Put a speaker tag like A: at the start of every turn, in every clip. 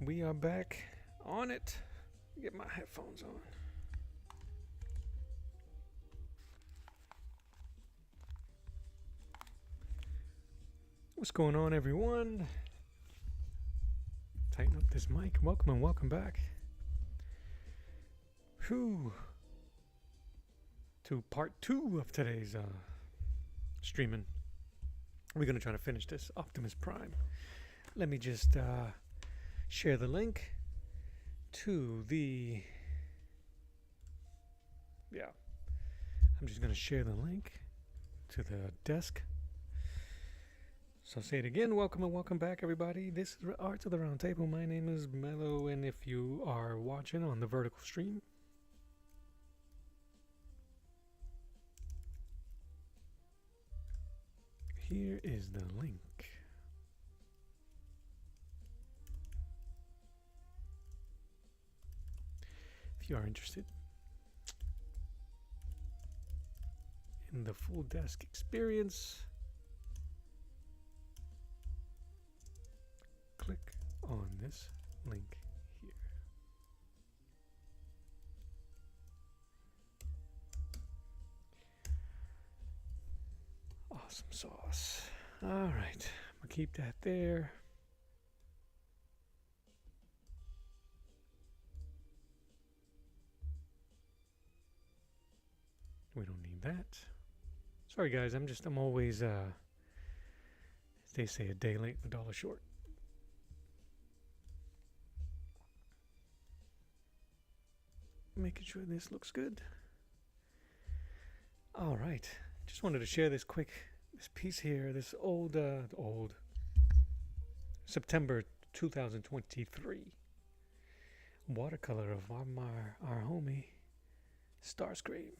A: We are back on it. Get my headphones on. What's going on, everyone? Tighten up this mic. Welcome and welcome back. Whew. To part 2 of today's streaming. We're going to try to finish this Optimus Prime. Let me just share the link to the... Yeah. I'm just going to share the link to the desk. So I'll say it again. Welcome and welcome back, everybody. This is Arts of the Round Table. My name is Mello, and if you are watching on the vertical stream, here is the link. If you are interested in the full desk experience, click on this link here. Awesome sauce. All right, I'm gonna keep that there. We don't need that. Sorry guys, I'm always as they say, a day late, a dollar short. Making sure this looks good. All right, just wanted to share this piece here, this old September 2023 watercolor of our homie Starscream.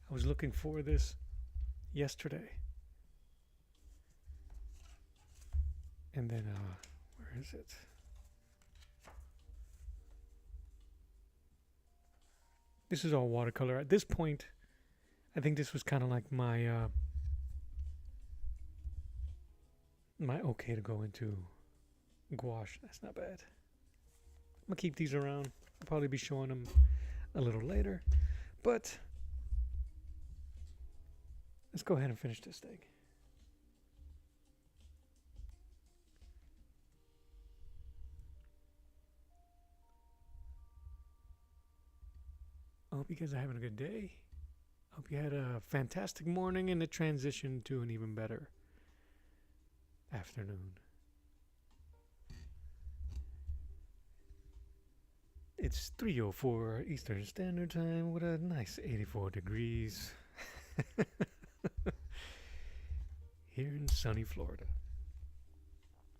A: I was looking for this yesterday. And then, where is it? This is all watercolor. At this point, I think this was kind of like my okay to go into gouache. That's not bad. I'm gonna keep these around. I'll probably be showing them a little later. But let's go ahead and finish this thing. I hope you guys are having a good day. I hope you had a fantastic morning and a transition to an even better afternoon. It's 3:04 Eastern Standard Time with a nice 84 degrees here in sunny Florida.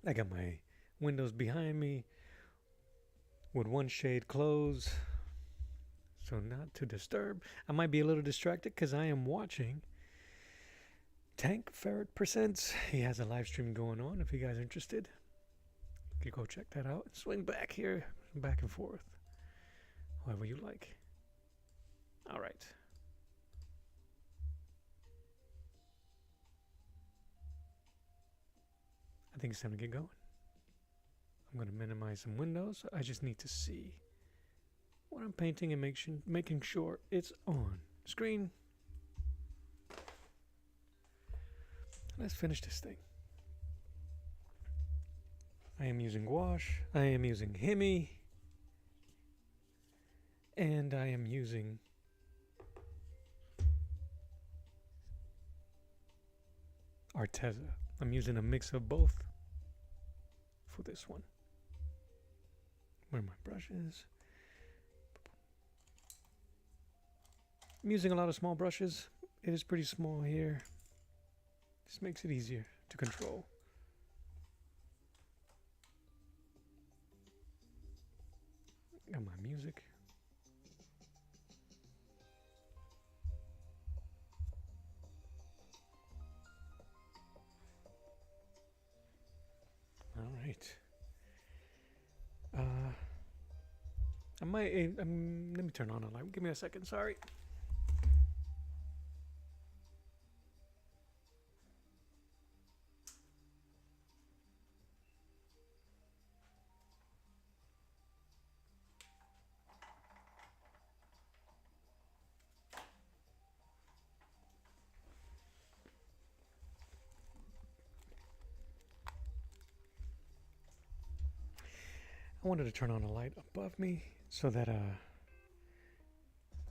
A: I got my windows behind me with one shade closed, so not to disturb. I might be a little distracted because I am watching Tank Ferret Presents. He has a live stream going on. If you guys are interested, you can go check that out. Swing back here, back and forth, however you like. All right. I think it's time to get going. I'm going to minimize some windows. I just need to see what I'm painting and making sure it's on screen. Let's finish this thing. I am using gouache. I am using Hemi. And I am using Arteza. I'm using a mix of both for this one. Where are my brushes? I'm using a lot of small brushes. It is pretty small here. This makes it easier to control. Got my music. All right. Let me turn on a light. Give me a second. Sorry. I wanted to turn on a light above me so that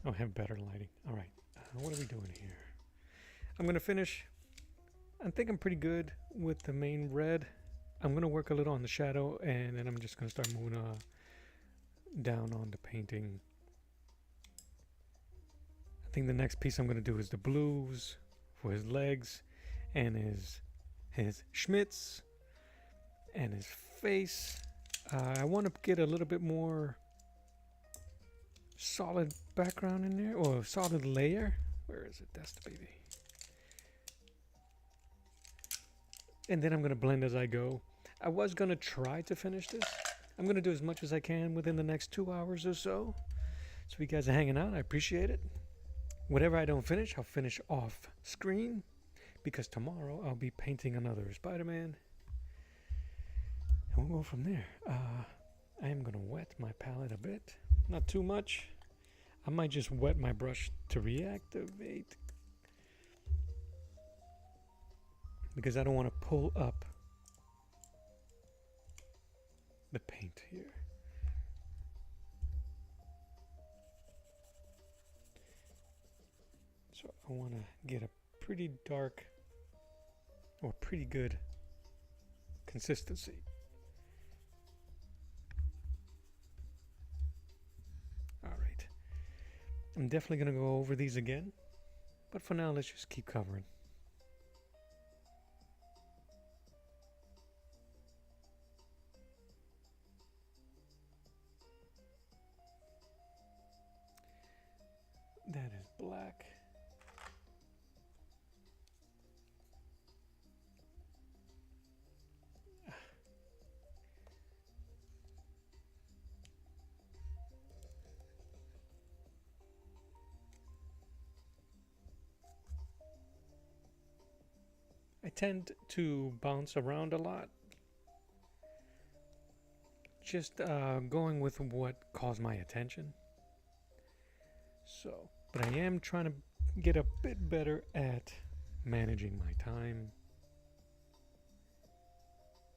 A: I'll have better lighting. All right, what are we doing here? I'm gonna finish. I think I'm pretty good with the main red. I'm gonna work a little on the shadow, and then I'm just gonna start moving down on the painting. I think the next piece I'm gonna do is the blues for his legs and his schmitz and his face. I want to get a little bit more solid background in there, or solid layer. Where is it? That's the baby. And then I'm going to blend as I go. I was going to try to finish this. I'm going to do as much as I can within the next 2 hours or so. So you guys are hanging out. I appreciate it. Whatever I don't finish, I'll finish off screen, because tomorrow I'll be painting another Spider-Man. And we'll go from there. I am going to wet my palette a bit. Not too much. I might just wet my brush to reactivate, because I don't want to pull up the paint here. So I want to get a pretty dark or pretty good consistency. All right. I'm definitely going to go over these again, but for now, let's just keep covering. That is black. I tend to bounce around a lot, just going with what calls my attention. So, but I am trying to get a bit better at managing my time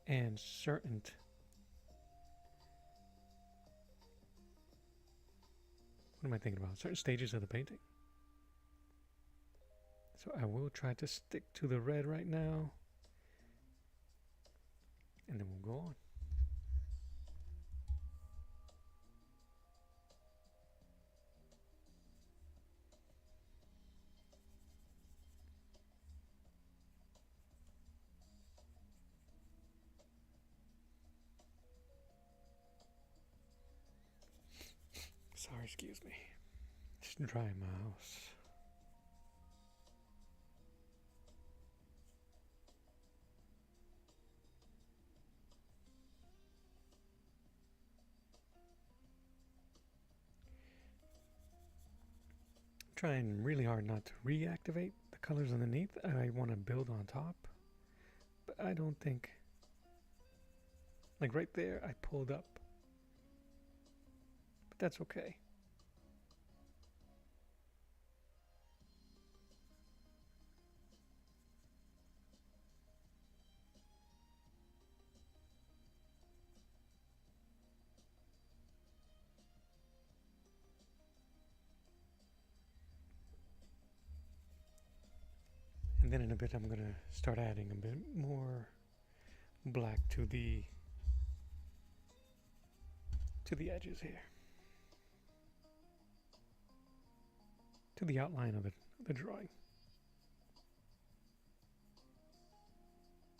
A: and certain what am I thinking about? Certain stages of the painting. So I will try to stick to the red right now, and then we'll go on. Sorry, excuse me. Just dry mouse. Trying really hard not to reactivate the colors underneath. I want to build on top, but I don't think, like right there, I pulled up, but that's okay. And then in a bit I'm going to start adding a bit more black to the edges here, to the outline of the drawing.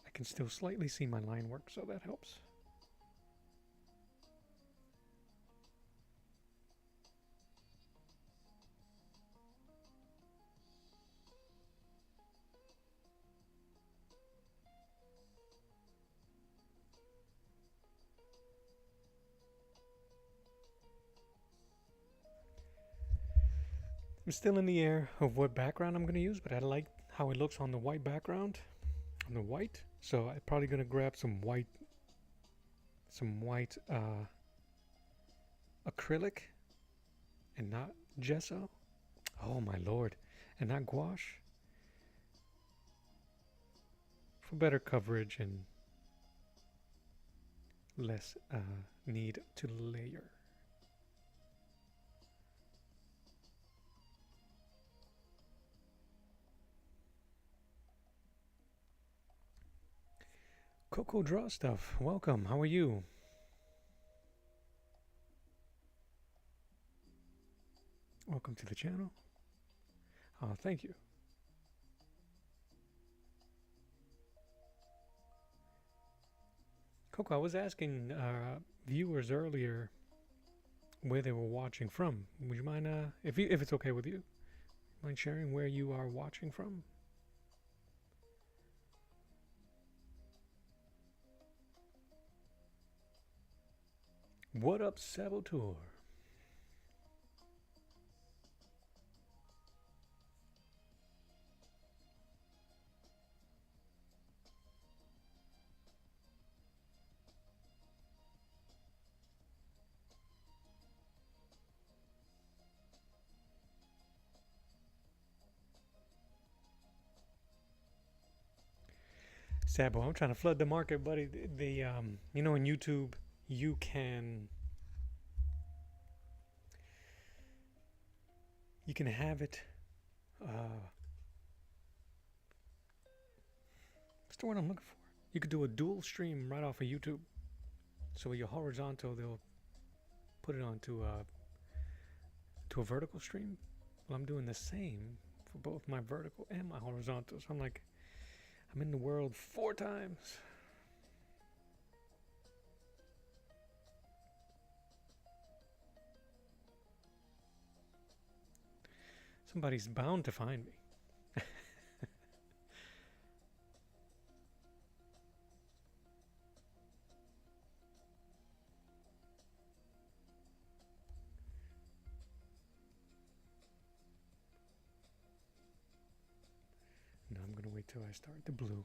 A: I can still slightly see my line work, so that helps. I'm still in the air of what background I'm going to use, but I like how it looks on the white background, on the white. So I'm probably going to grab some white acrylic and not gesso. Oh my lord. And not gouache, for better coverage and less need to layer. Coco Draw Stuff, welcome. How are you? Welcome to the channel. Thank you. Coco, I was asking viewers earlier where they were watching from. Would you mind, if it's okay with you, mind sharing where you are watching from? What up, Saboteur? Sabo, I'm trying to flood the market, buddy. The you know, on YouTube, you can have it. What's the word I'm looking for? You could do a dual stream right off of YouTube. So your horizontal, they'll put it onto to a vertical stream. Well, I'm doing the same for both my vertical and my horizontal. So I'm like, I'm in the world 4 times. Somebody's bound to find me. No, I'm gonna wait till I start the blue.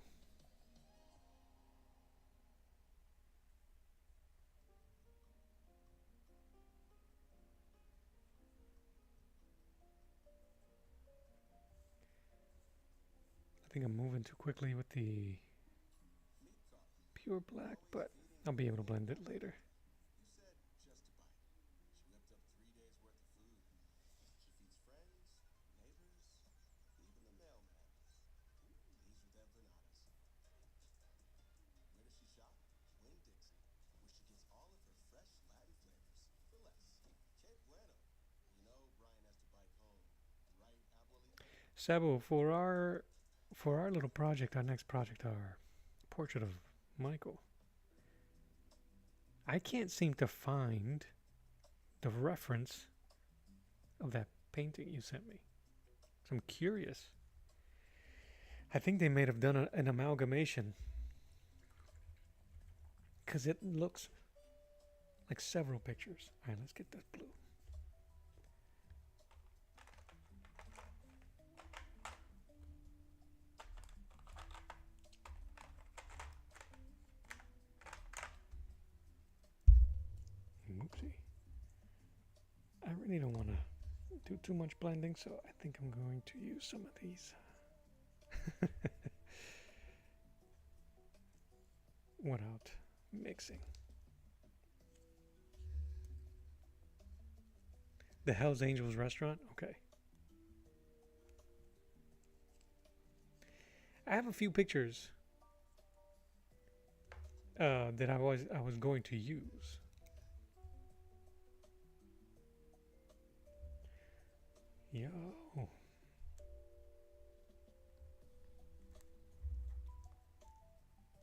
A: I think I'm moving too quickly with the pure black, but I'll be able to blend it later. Sabo, for our little project, our next project, our portrait of Michael, I can't seem to find the reference of that painting you sent me. So I'm curious. I think they may have done an amalgamation, because it looks like several pictures. All right, let's get this blue. Oopsie. I really don't want to do too much blending, so I think I'm going to use some of these. Without mixing. The Hell's Angels restaurant? Okay. I have a few pictures that I was going to use. Yo.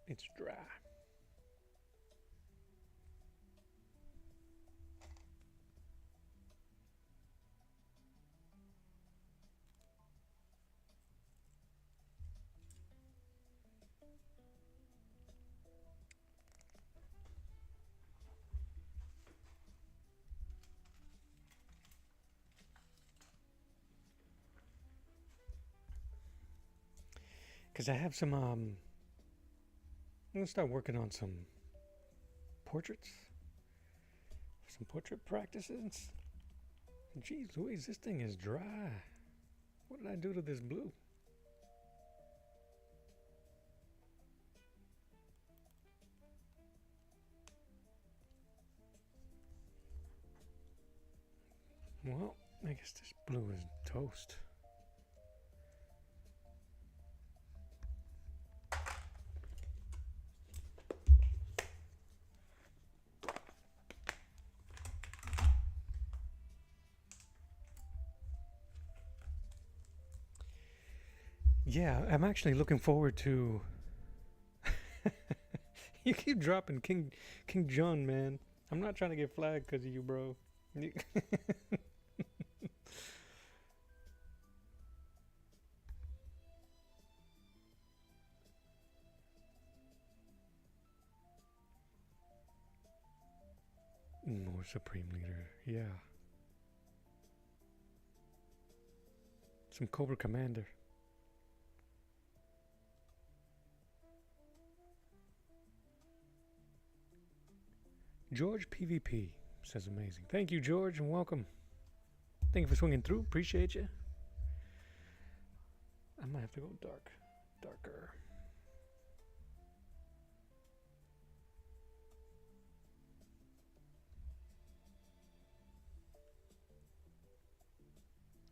A: It's dry. Because I have some, I'm going to start working on some portraits. Some portrait practices. Jeez Louise, this thing is dry. What did I do to this blue? Well, I guess this blue is toast. Yeah, I'm actually looking forward to. You keep dropping King John, man. I'm not trying to get flagged because of you, bro. More Supreme Leader, yeah. Some Cobra Commander. George PvP says amazing. Thank you, George, and welcome. Thank you for swinging through. Appreciate you. I might have to go darker.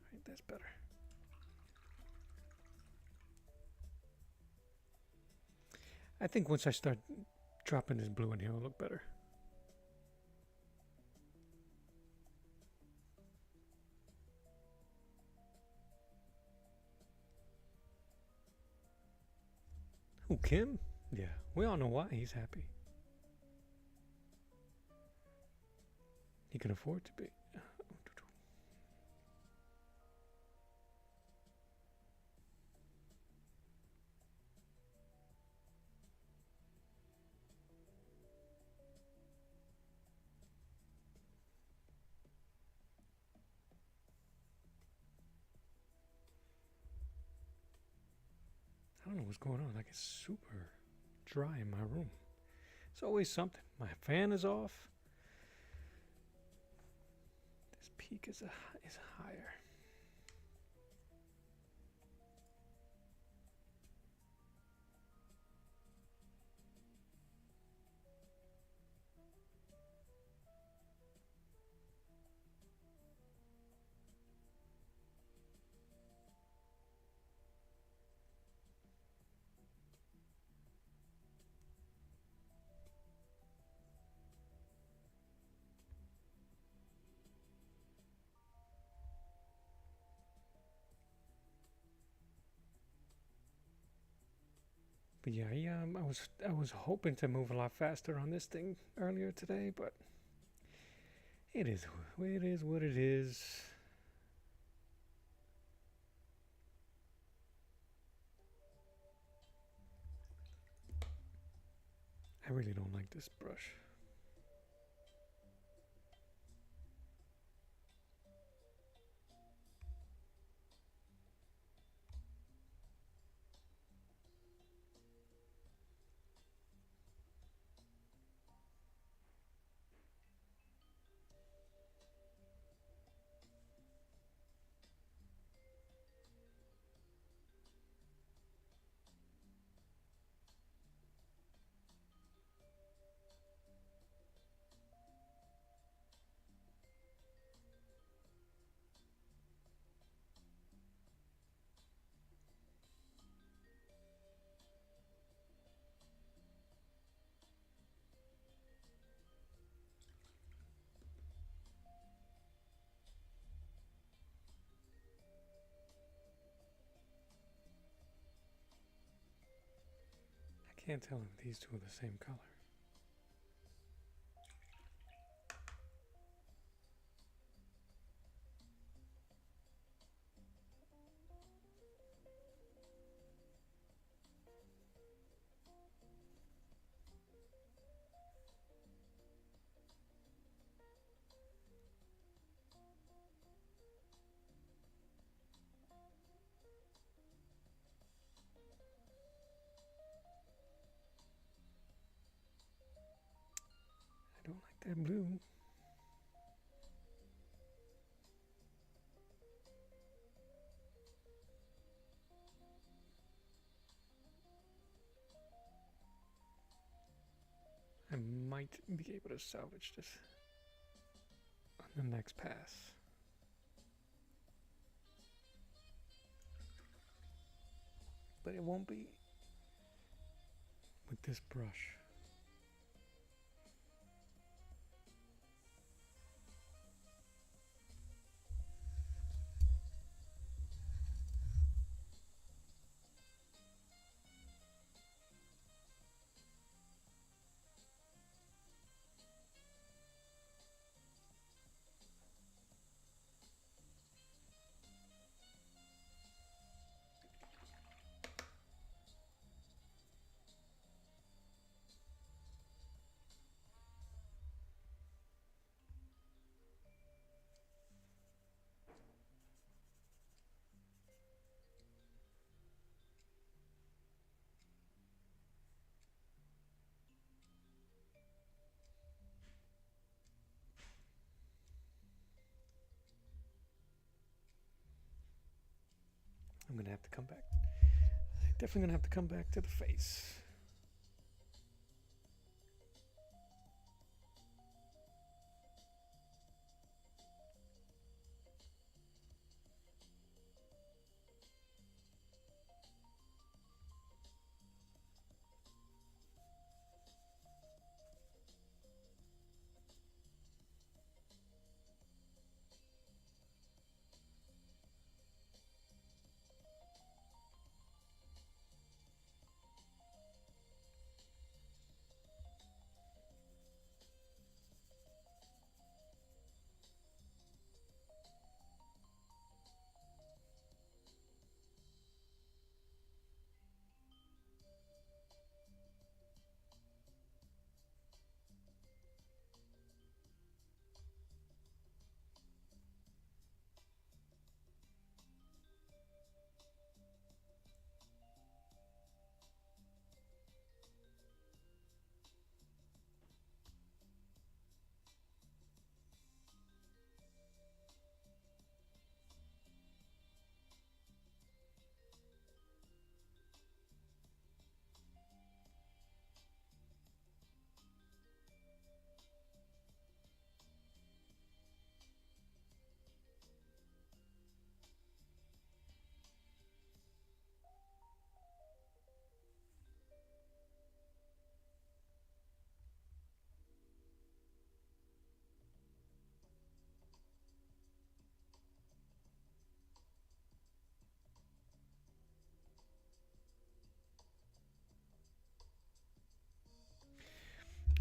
A: All right, that's better. I think once I start dropping this blue in here, it'll look better. Who, Kim? Yeah, we all know why he's happy. He can afford to be. I don't know what's going on. Like, it's super dry in my room. It's always something. My fan is off. This peak is higher. But yeah, I was hoping to move a lot faster on this thing earlier today, but it is what it is. I really don't like this brush. I can't tell if these two are the same color. I don't like that blue. I might be able to salvage this on the next pass. but it won't be with this brush. I'm gonna have to come back. Definitely gonna have to come back to the face.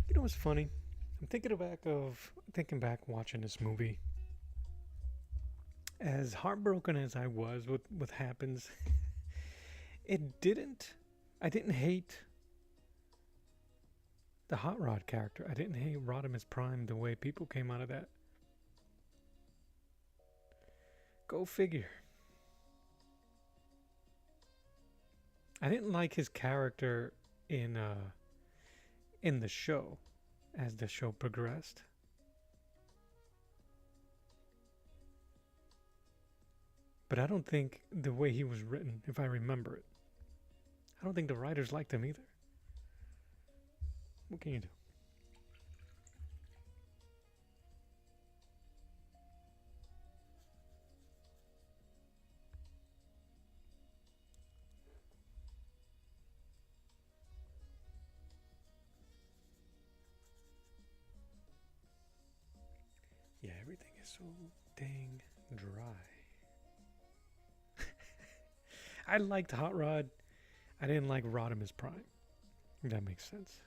A: You know what's funny? I'm thinking back watching this movie. As heartbroken as I was with what happens, it didn't. I didn't hate the Hot Rod character. I didn't hate Rodimus Prime the way people came out of that. Go figure. I didn't like his character in the show as the show progressed. But I don't think the way he was written, if I remember it, I don't think the writers liked him either. What can you do? Yeah, everything is so dang dry. I liked Hot Rod. I didn't like Rodimus Prime. If that makes sense.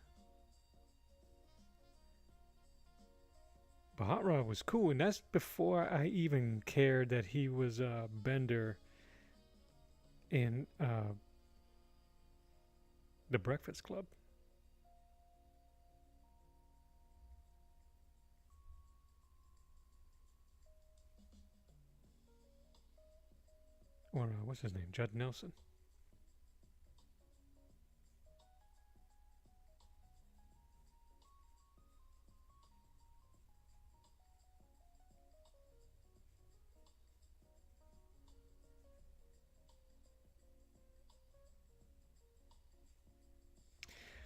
A: But Hot Rod was cool, and that's before I even cared that he was Bender in the Breakfast Club. Or what's his name? Judd Nelson.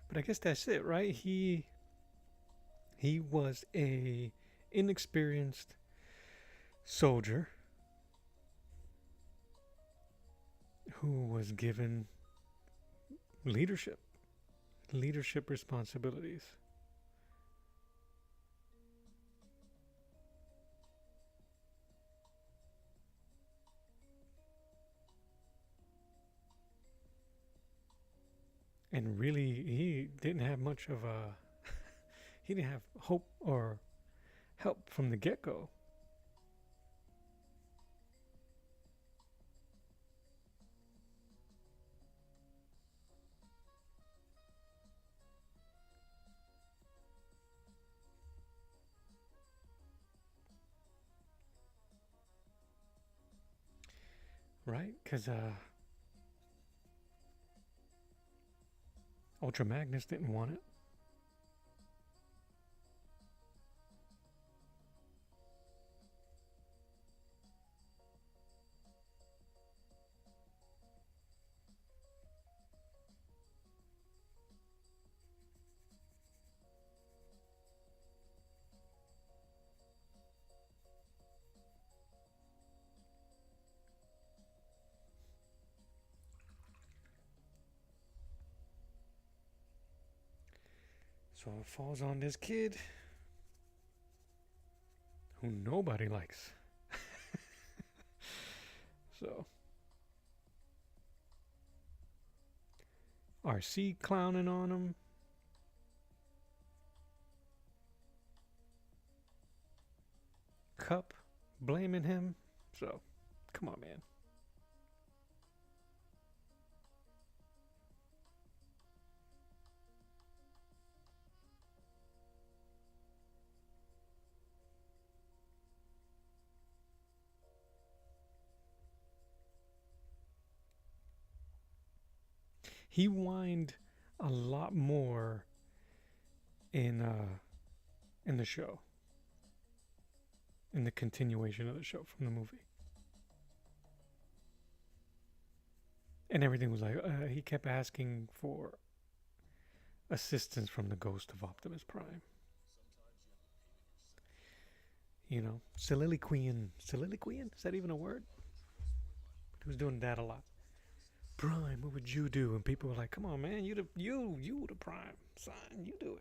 A: But I guess that's it, right? He was a inexperienced soldier who was given leadership, leadership responsibilities. And really, he didn't have much of a, he didn't have hope or help from the get go. Right? Because Ultra Magnus didn't want it. So it falls on this kid who nobody likes. So RC clowning on him. Cup blaming him. So, come on, man. He whined a lot more in the show, in the continuation of the show from the movie. And everything was like, he kept asking for assistance from the ghost of Optimus Prime. You know, soliloquying. Soliloquying? Is that even a word? He was doing that a lot. Prime, what would you do? And people were like, come on, man, you the Prime. Son, you do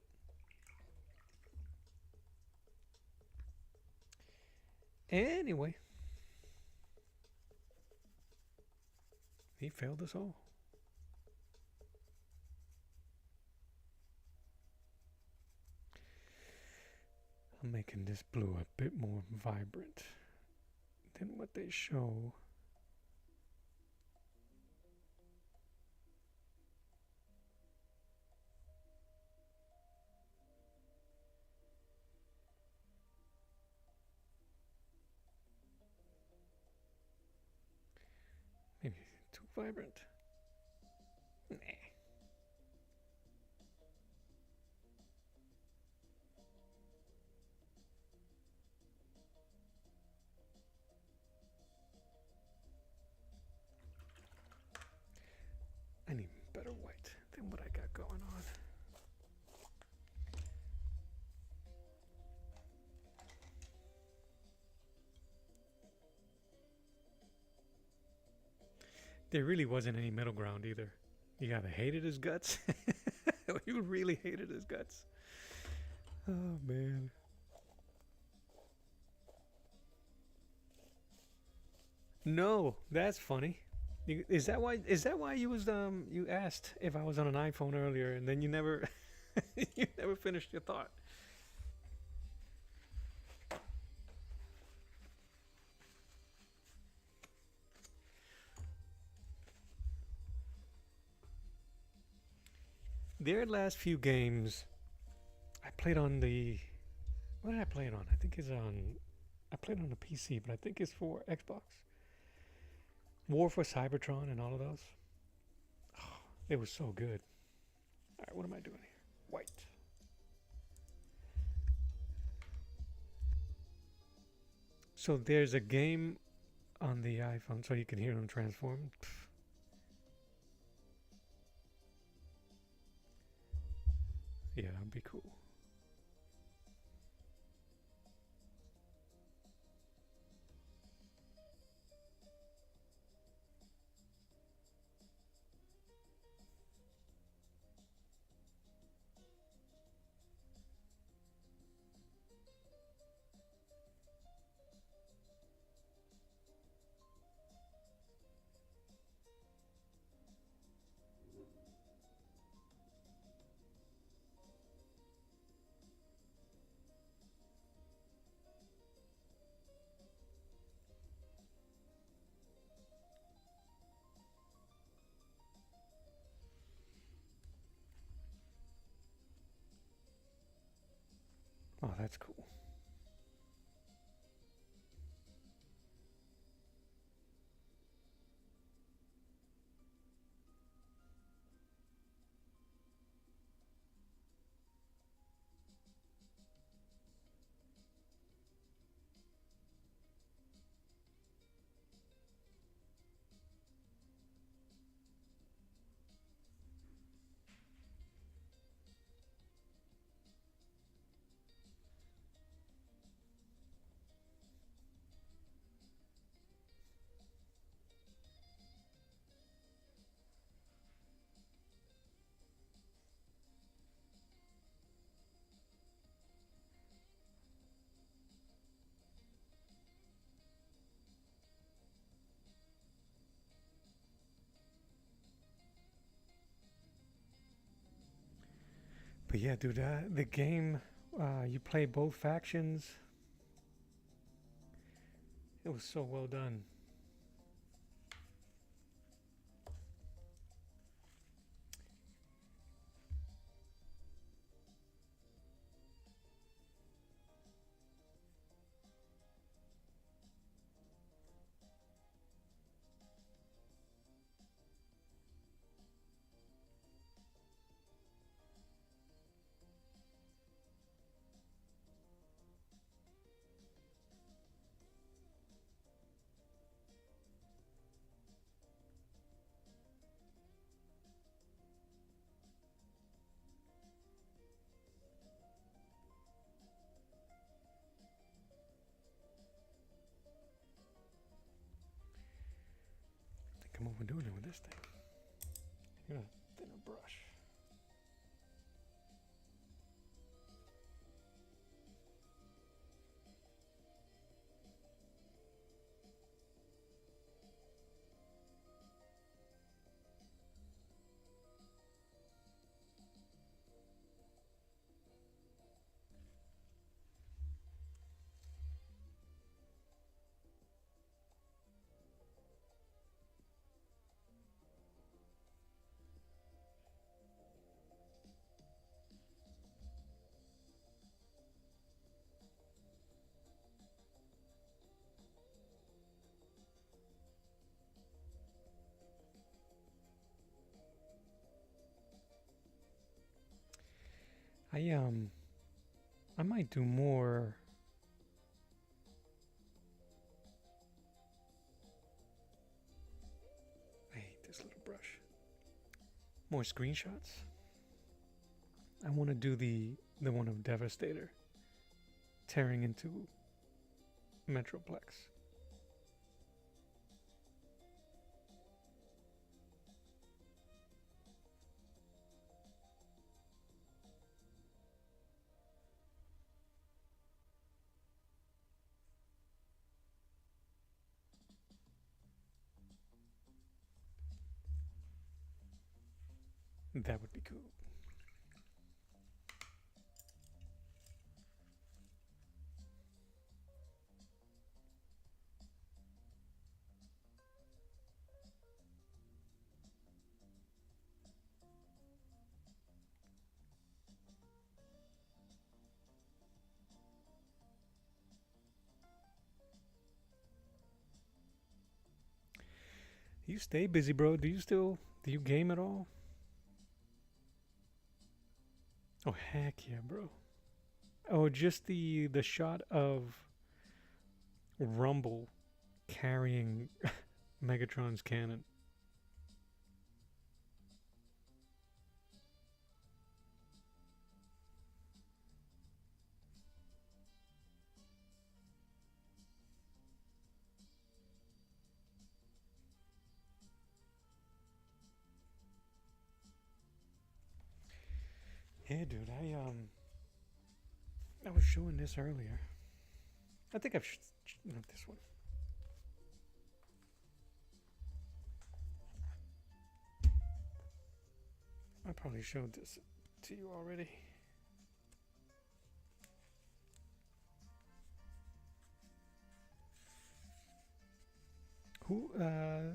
A: it. Anyway. He failed us all. I'm making this blue a bit more vibrant than what they show. Maybe too vibrant. Nah. I need better white than what I got going on. There really wasn't any middle ground either. You either hated his guts or you really hated his guts. Oh man. No, that's funny. Is that why? Is that why you was you asked if I was on an iPhone earlier, and then you never you never finished your thought? Their last few games, I played on the. What did I play it on? I think it's on. I played on the PC, but I think it's for Xbox. War for Cybertron and all of those. Oh, it was so good. All right, what am I doing here? White. So there's a game on the iPhone, so you can hear them transform. Yeah, that'd be cool. Oh, that's cool. But yeah, dude, the game, you play both factions. It was so well done. I think I'm overdoing it with this thing. Get a thinner brush. I I might do more. I hate this little brush. More screenshots. I want to do the one of Devastator tearing into Metroplex. That would be cool. You stay busy, bro. Do you game at all? Oh heck yeah, bro. Oh, just the shot of Rumble carrying Megatron's cannon. Yeah, dude. I was showing this earlier. I think not this one. I probably showed this to you already. Who do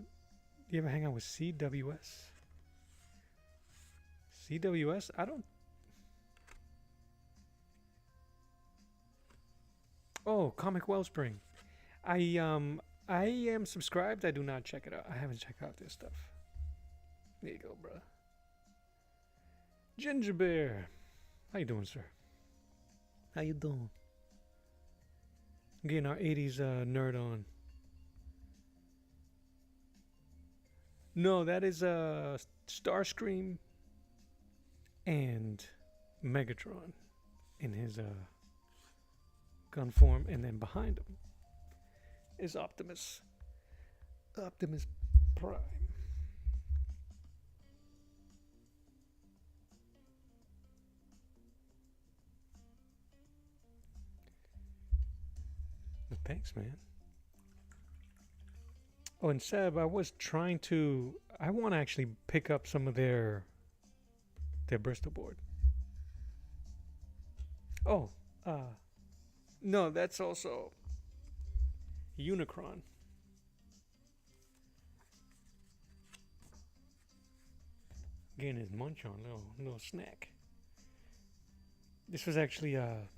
A: you ever hang out with CWS? CWS? I don't. Oh, Comic Wellspring. I am subscribed. I do not check it out. I haven't checked out this stuff. There you go, bro. Ginger Bear. How you doing, sir? How you doing? Getting our 80s nerd on. No, that is Starscream and Megatron in his gun form, and then behind him is Optimus Prime. Thanks, man. Oh, and Seb, I was trying to. I want to actually pick up some of their Bristol board. Oh, no, that's also Unicron. Getting his munch on, little snack. This was actually a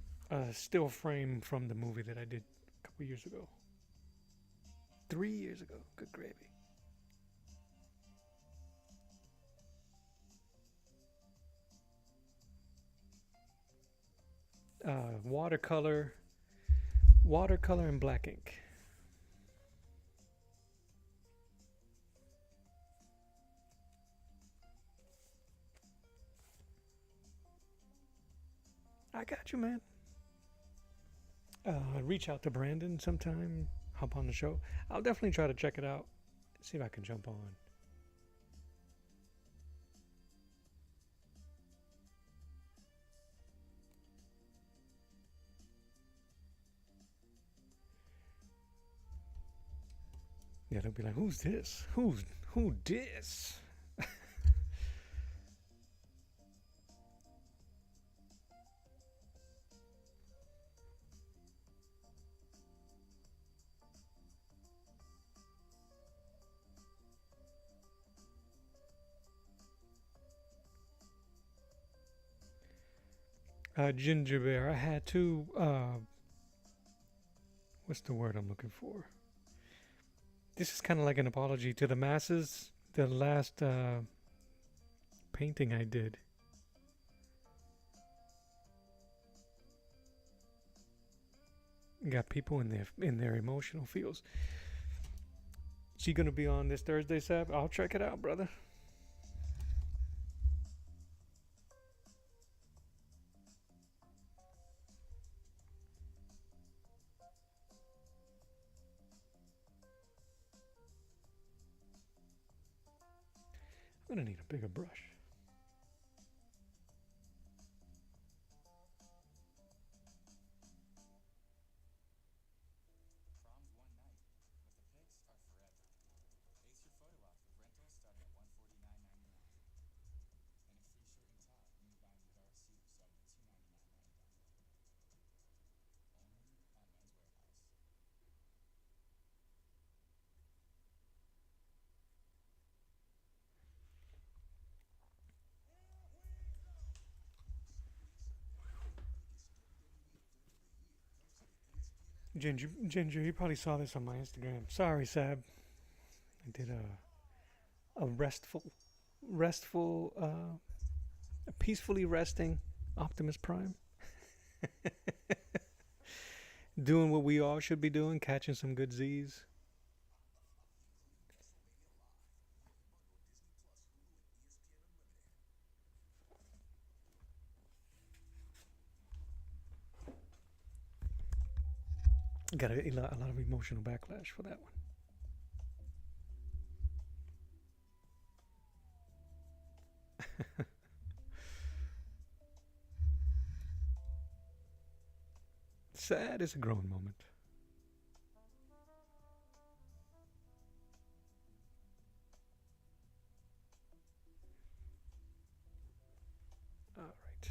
A: still frame from the movie that I did a couple years ago. 3 years ago. Good gravy. Watercolor and black ink. I got you, man. Reach out to Brandon sometime. Hop on the show. I'll definitely try to check it out. See if I can jump on. Yeah, they'll be like, "Who's this? Who this?" Ginger Bear. I had to. What's the word I'm looking for? This is kind of like an apology to the masses. The last painting I did. Got people in their emotional feels. She gonna be on this Thursday, Sab? I'll check it out, brother. I'm gonna need a bigger brush. Ginger, you probably saw this on my Instagram. Sorry, Sab. I did a restful, peacefully resting Optimus Prime. Doing what we all should be doing, catching some good Z's. Got a lot of emotional backlash for that one. Sad is a growing moment. All right.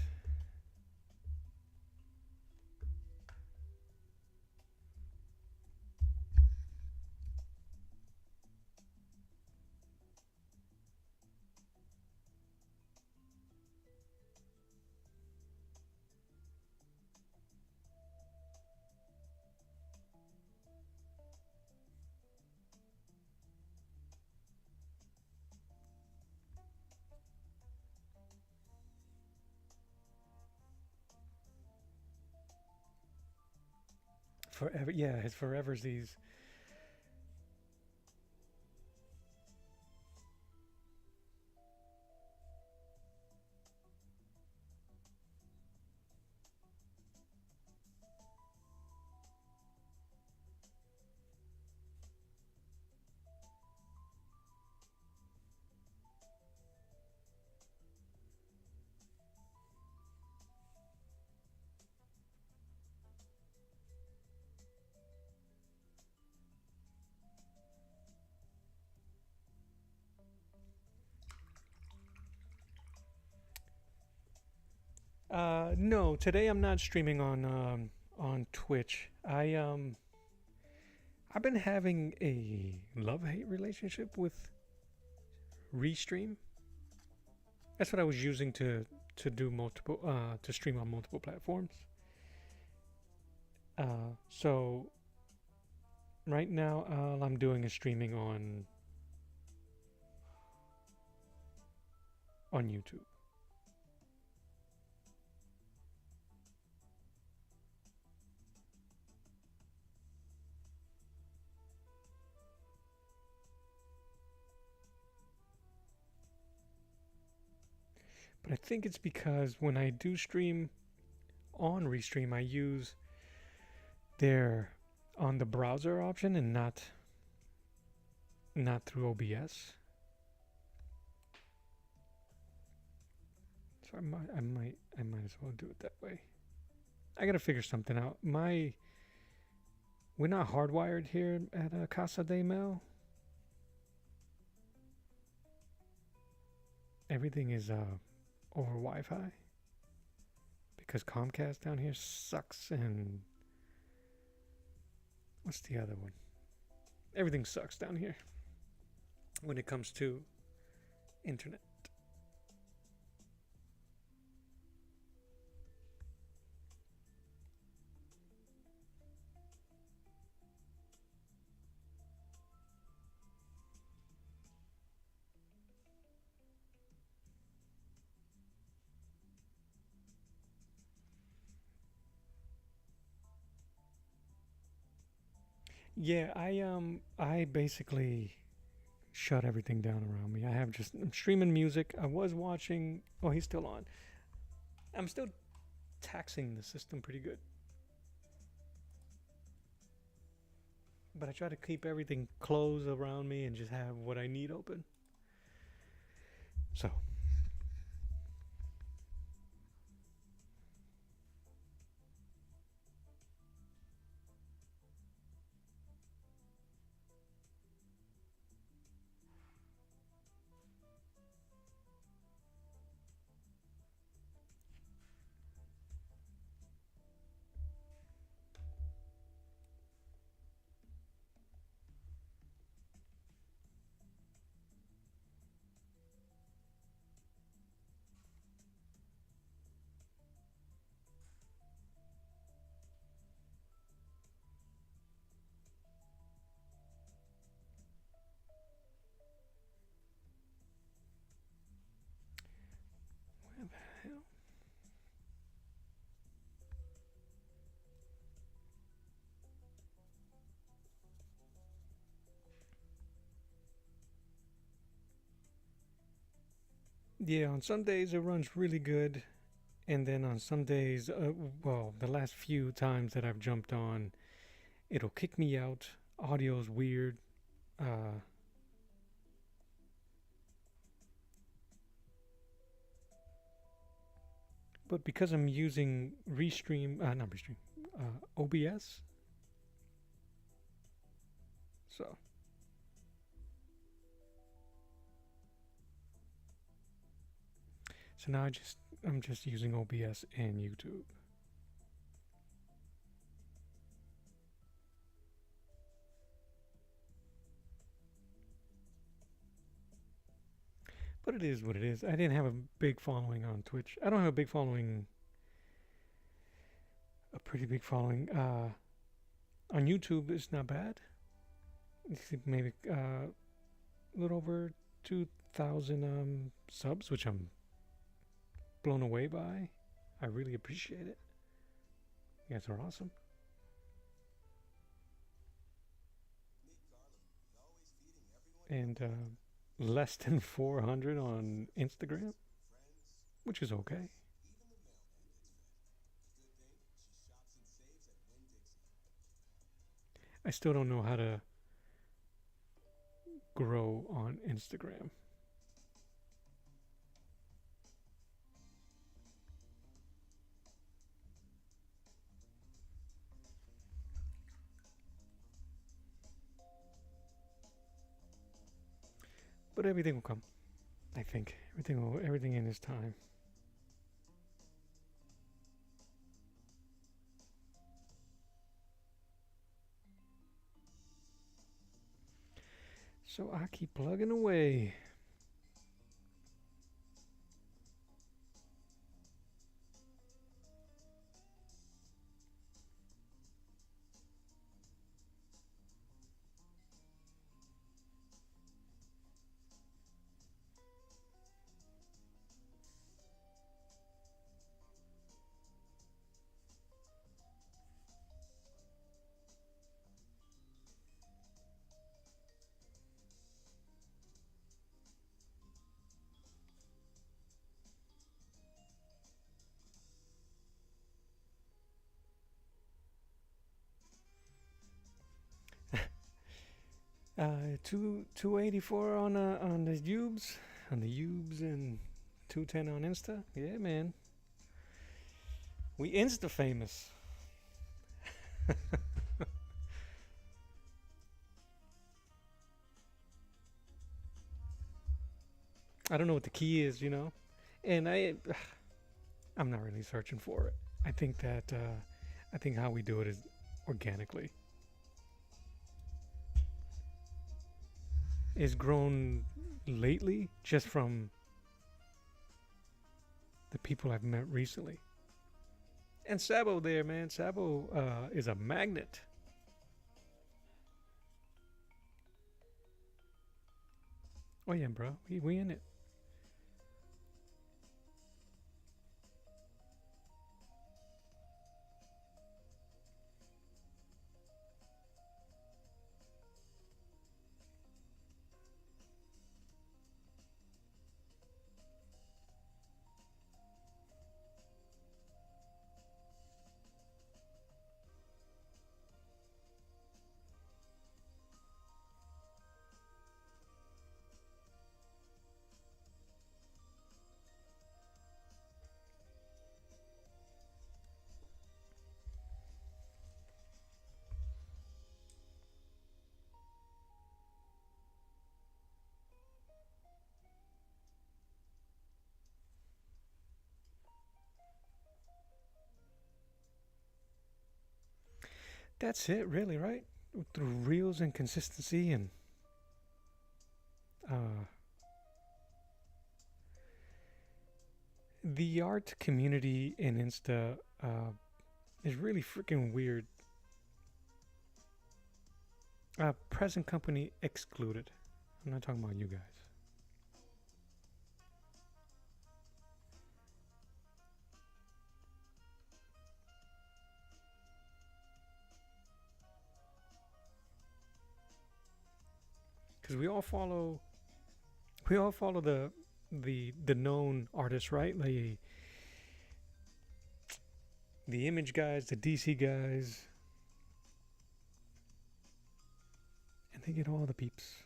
A: forever. Yeah, his foreversies. No, today I'm not streaming on Twitch. I've been having a love-hate relationship with Restream. That's what I was using to do multiple to stream on multiple platforms. So right now all I'm doing is streaming on YouTube. But I think it's because when I do stream on Restream, I use their on the browser option and not through OBS. So I might as well do it that way. I gotta figure something out. We're not hardwired here at Casa de Mel. Everything is over Wi-Fi because Comcast down here sucks, and what's the other one? Everything sucks down here when it comes to internet. Yeah, I basically shut everything down around me. I'm streaming music. I was watching. Oh, he's still on. I'm still taxing the system pretty good. But I try to keep everything closed around me and just have what I need open. So, where the hell? Yeah, on some days it runs really good, and then on some days, well, the last few times that I've jumped on, it'll kick me out. Audio's weird. Uh, but because I'm using not Restream, OBS, so now I'm just using OBS and YouTube. But it is what it is. I didn't have a big following on Twitch. I don't have a big following, a pretty big following. On YouTube, it's not bad. It's maybe a little over 2,000 subs, which I'm blown away by. I really appreciate it. You guys are awesome. and less than 400 on Instagram, which is okay. I still don't know how to grow on Instagram. But everything will come. I think everything in its time. So I keep plugging away. Two 84 on the Ubes, and 210 on Insta. Yeah, man. We Insta famous. I don't know what the key is, and I'm not really searching for it. I think how we do it is organically. Is grown lately just from the people I've met recently. And Sabo there, man. Sabo is a magnet. Oh yeah, bro. We in it. That's it, really, right? Through reels and consistency and uh, the art community in Insta is really freaking weird. Present company excluded. I'm not talking about you guys. Because we all follow the known artists, right? Like the image guys, the DC guys, and they get all the peeps.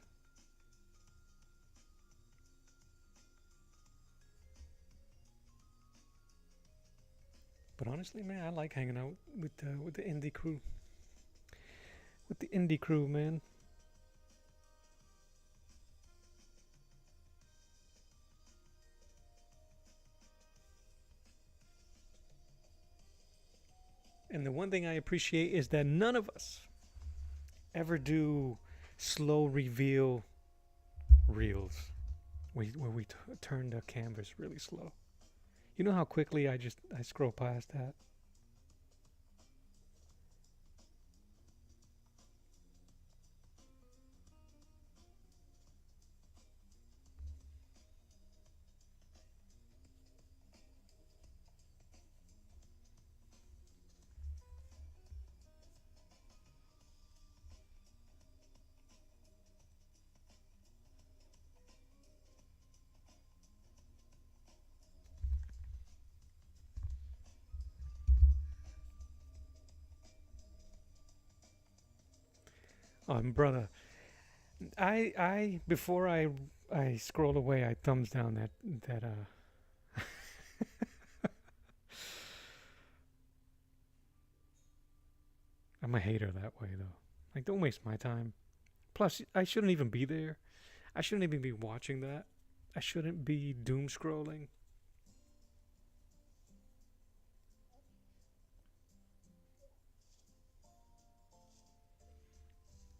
A: But honestly, man, I like hanging out with the indie crew. With the indie crew, man. And the one thing I appreciate is that none of us ever do slow reveal reels where we turn the canvas really slow. You know how quickly I scroll past that. Brother, I before I scroll away, I thumbs down that. I'm a hater that way though. Like, don't waste my time. Plus, I shouldn't even be there. I shouldn't even be watching that. I shouldn't be doom scrolling.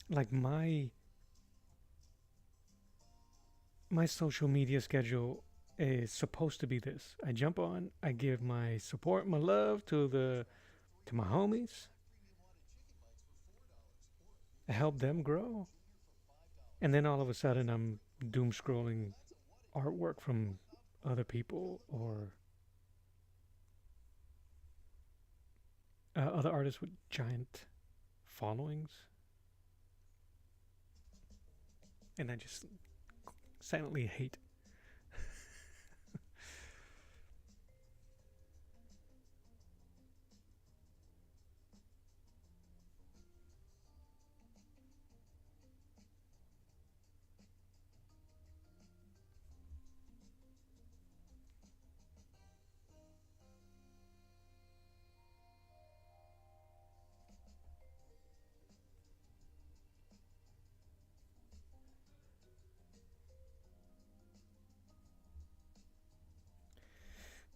A: Like my social media schedule is supposed to be this. I jump on, I give my support, my love to my homies, I help them grow, and then all of a sudden I'm doom scrolling artwork from other people or other artists with giant followings, and I just silently hate.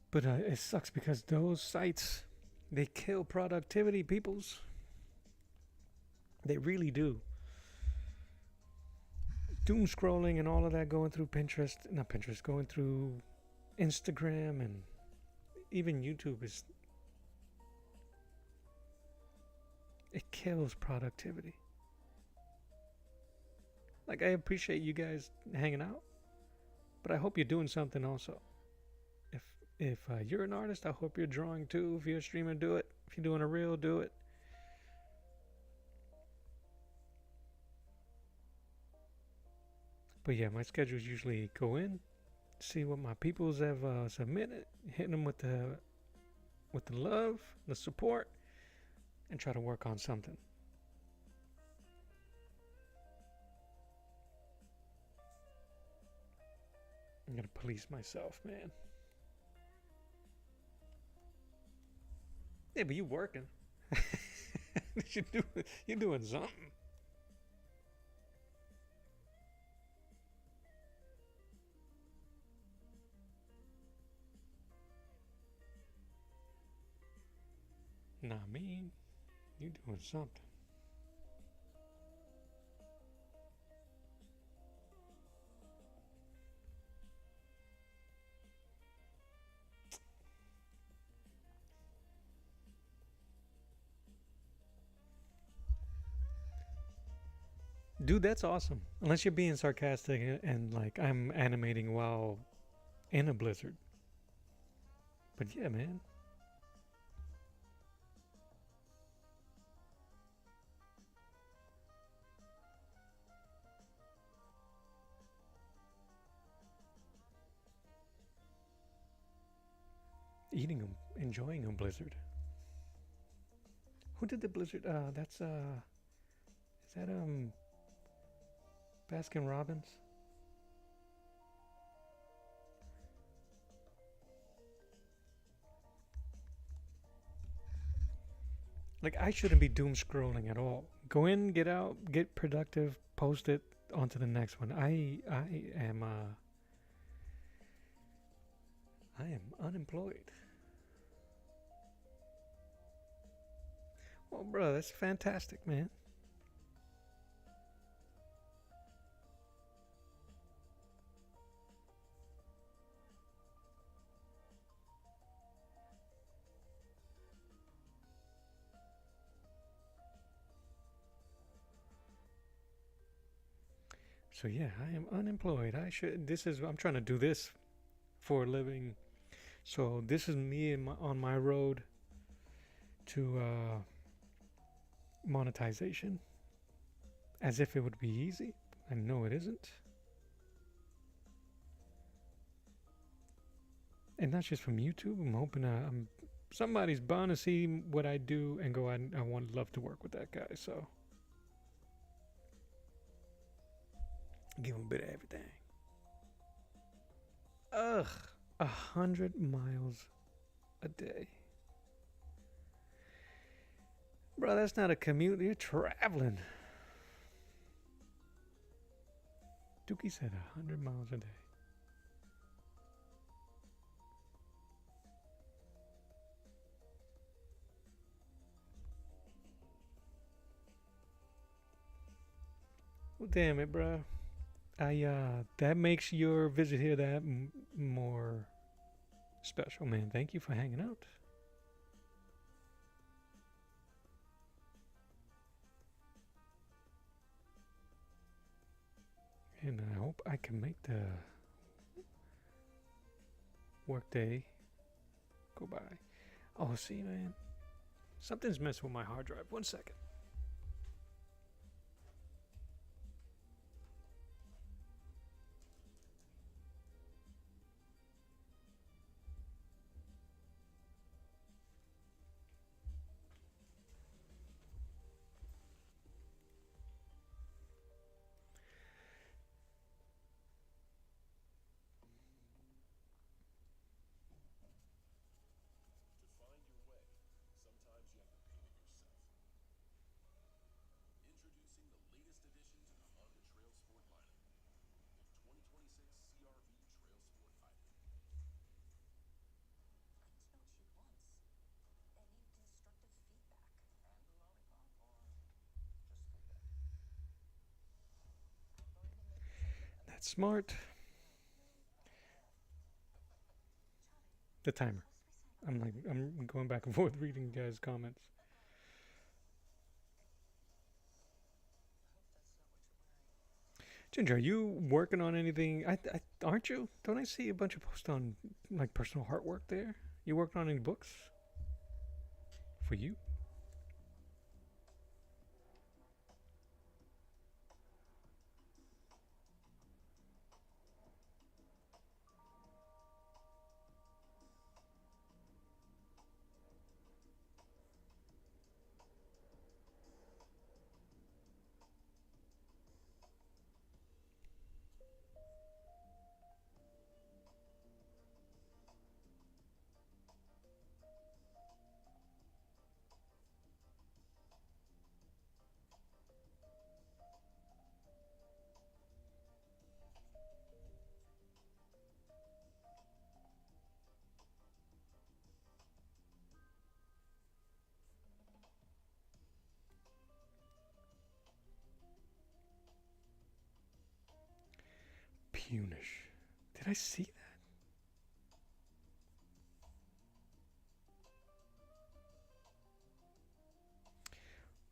A: But it sucks because those sites, they kill productivity, peoples. They really do. Doom scrolling and all of that, going through Pinterest, not Pinterest, going through Instagram and even YouTube is, it kills productivity. Like, I appreciate you guys hanging out, but I hope you're doing something also. If if you're an artist, I hope you're drawing too. If you're a streamer, do it. If you're doing a reel, do it. But yeah, my schedules usually go in, see what my peoples have submitted, hitting them with the love, the support, and try to work on something. I'm gonna police myself, man. Yeah, but you working. you do, you're doing something. Not me. You doing something. Dude, that's awesome. Unless you're being sarcastic and like I'm animating while in a blizzard. But yeah, man. Eating them, enjoying a blizzard. Who did the blizzard? That's is that Baskin Robbins? Like, I shouldn't be doom scrolling at all. Go in, get out, get productive, post it onto the next one. I am unemployed. Well, bro, that's fantastic, man. So yeah, I am unemployed. I should. This is. I'm trying to do this for a living. So this is me on my road to monetization, as if it would be easy. I know it isn't, and not just from YouTube. I'm hoping somebody's bound to see what I do and go. I want love to work with that guy. So Give them a bit of everything. Ugh, 100 miles a day. Bro, that's not a commute. You're traveling. Dookie said 100 miles a day. Well, damn it, bro. That makes your visit here that more special, man. Thank you for hanging out. And I hope I can make the workday go by. Oh, see, man. Something's messing with my hard drive. 1 second. That's smart. The timer. I'm going back and forth reading guys' comments. Ginger, are you working on anything? Aren't you? Don't I see a bunch of posts on like personal artwork there? You working on any books for you? Punish. Did I see that?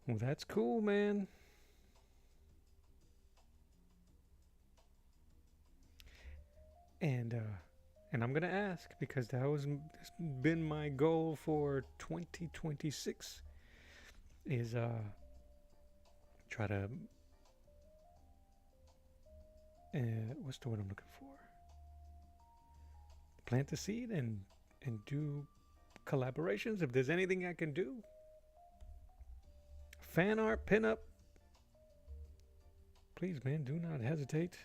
A: Well, that's cool, man. And I'm gonna ask because that's been my goal for 2026 is try to what's the word I'm looking for? Plant the seed and do collaborations. If there's anything I can do, fan art, pinup, please, man, do not hesitate.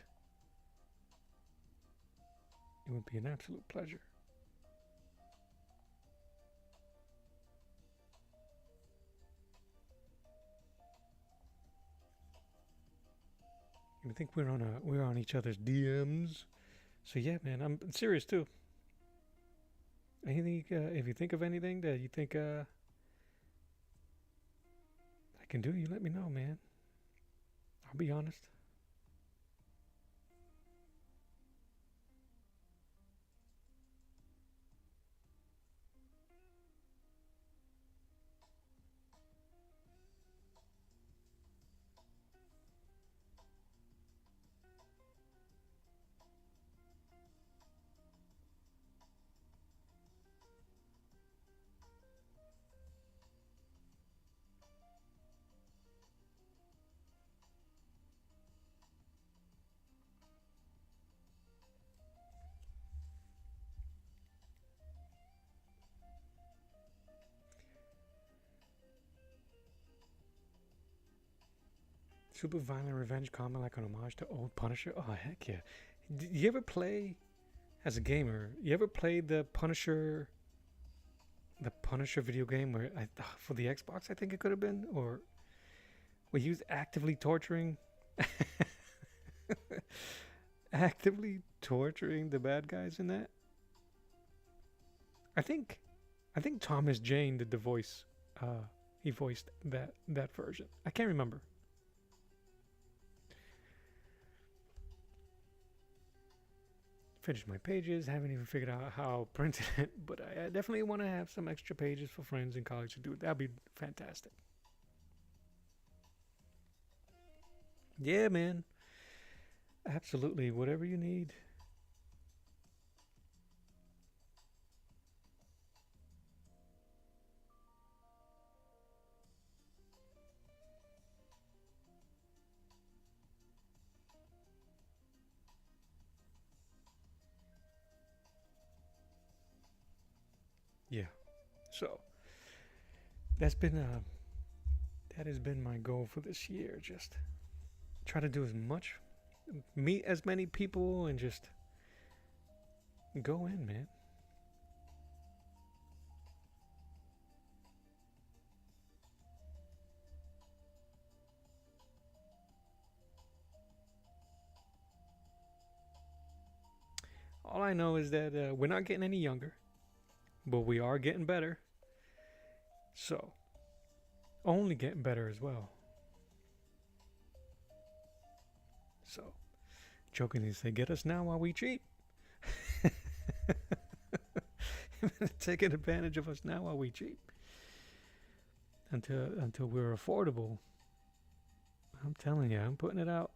A: It would be an absolute pleasure. I think we're on each other's DMs. So yeah, man, I'm serious too. Anything if you think of anything that you think I can do, you let me know, man. I'll be honest. Super violent revenge comic like an homage to old Punisher. Oh heck yeah! Did you ever play as a gamer? You ever played the Punisher video game where for the Xbox I think it could have been, or where he was actively torturing, actively torturing the bad guys in that. I think Thomas Jane did the voice. He voiced that version. I can't remember. Finished my pages. Haven't even figured out how I printed it, but I definitely want to have some extra pages for friends in college to do it. That'd be fantastic. Yeah, man. Absolutely. Whatever you need. Yeah. So that's been that has been my goal for this year. Just try to do as much, meet as many people, and just go in, man. All I know is that we're not getting any younger, but we are getting better. So, only getting better as well. So, jokingly say, get us now while we cheap. Taking advantage of us now while we cheap. Until we're affordable. I'm telling you, I'm putting it out.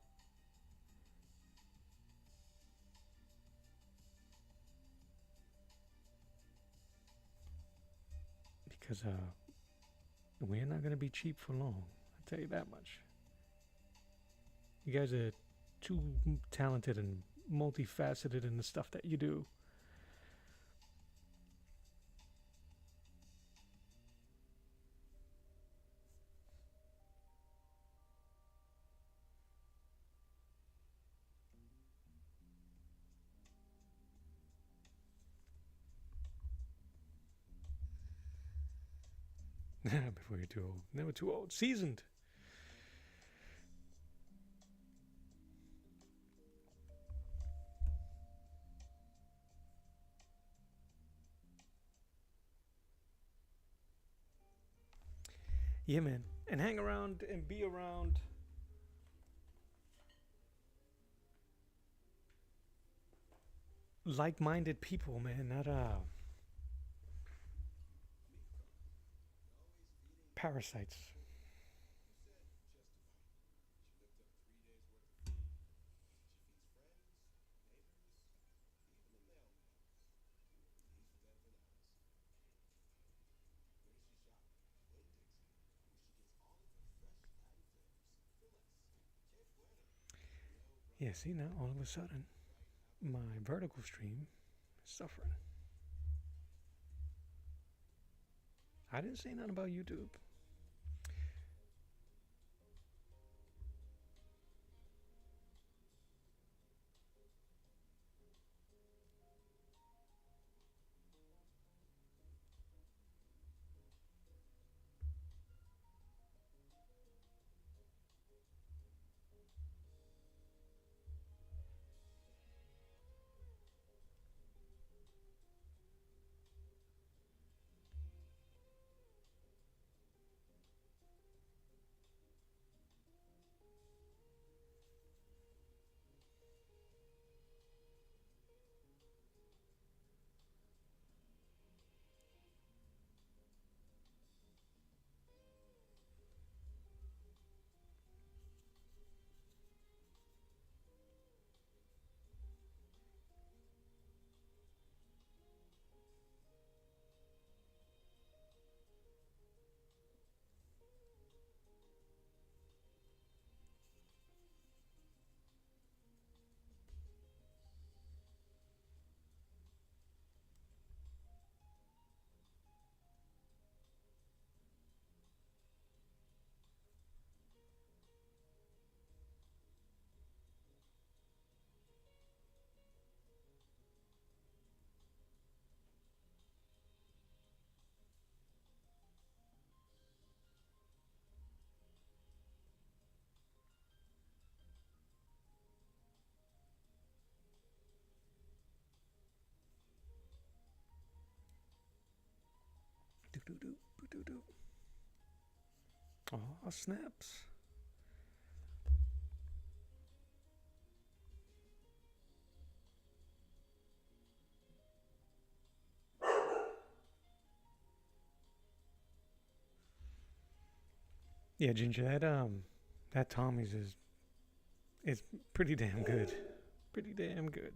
A: Because we're not gonna be cheap for long. I'll tell you that much. You guys are too talented and multifaceted in the stuff that you do. Before you're too old. Never too old. Seasoned. Yeah, man. And hang around and be around like-minded people, man. Not parasites. Yeah, see now all of a sudden my vertical stream is suffering. I didn't say nothing about YouTube. do. Oh, snaps. Yeah, Ginger, that Tommy's is pretty damn good. Pretty damn good.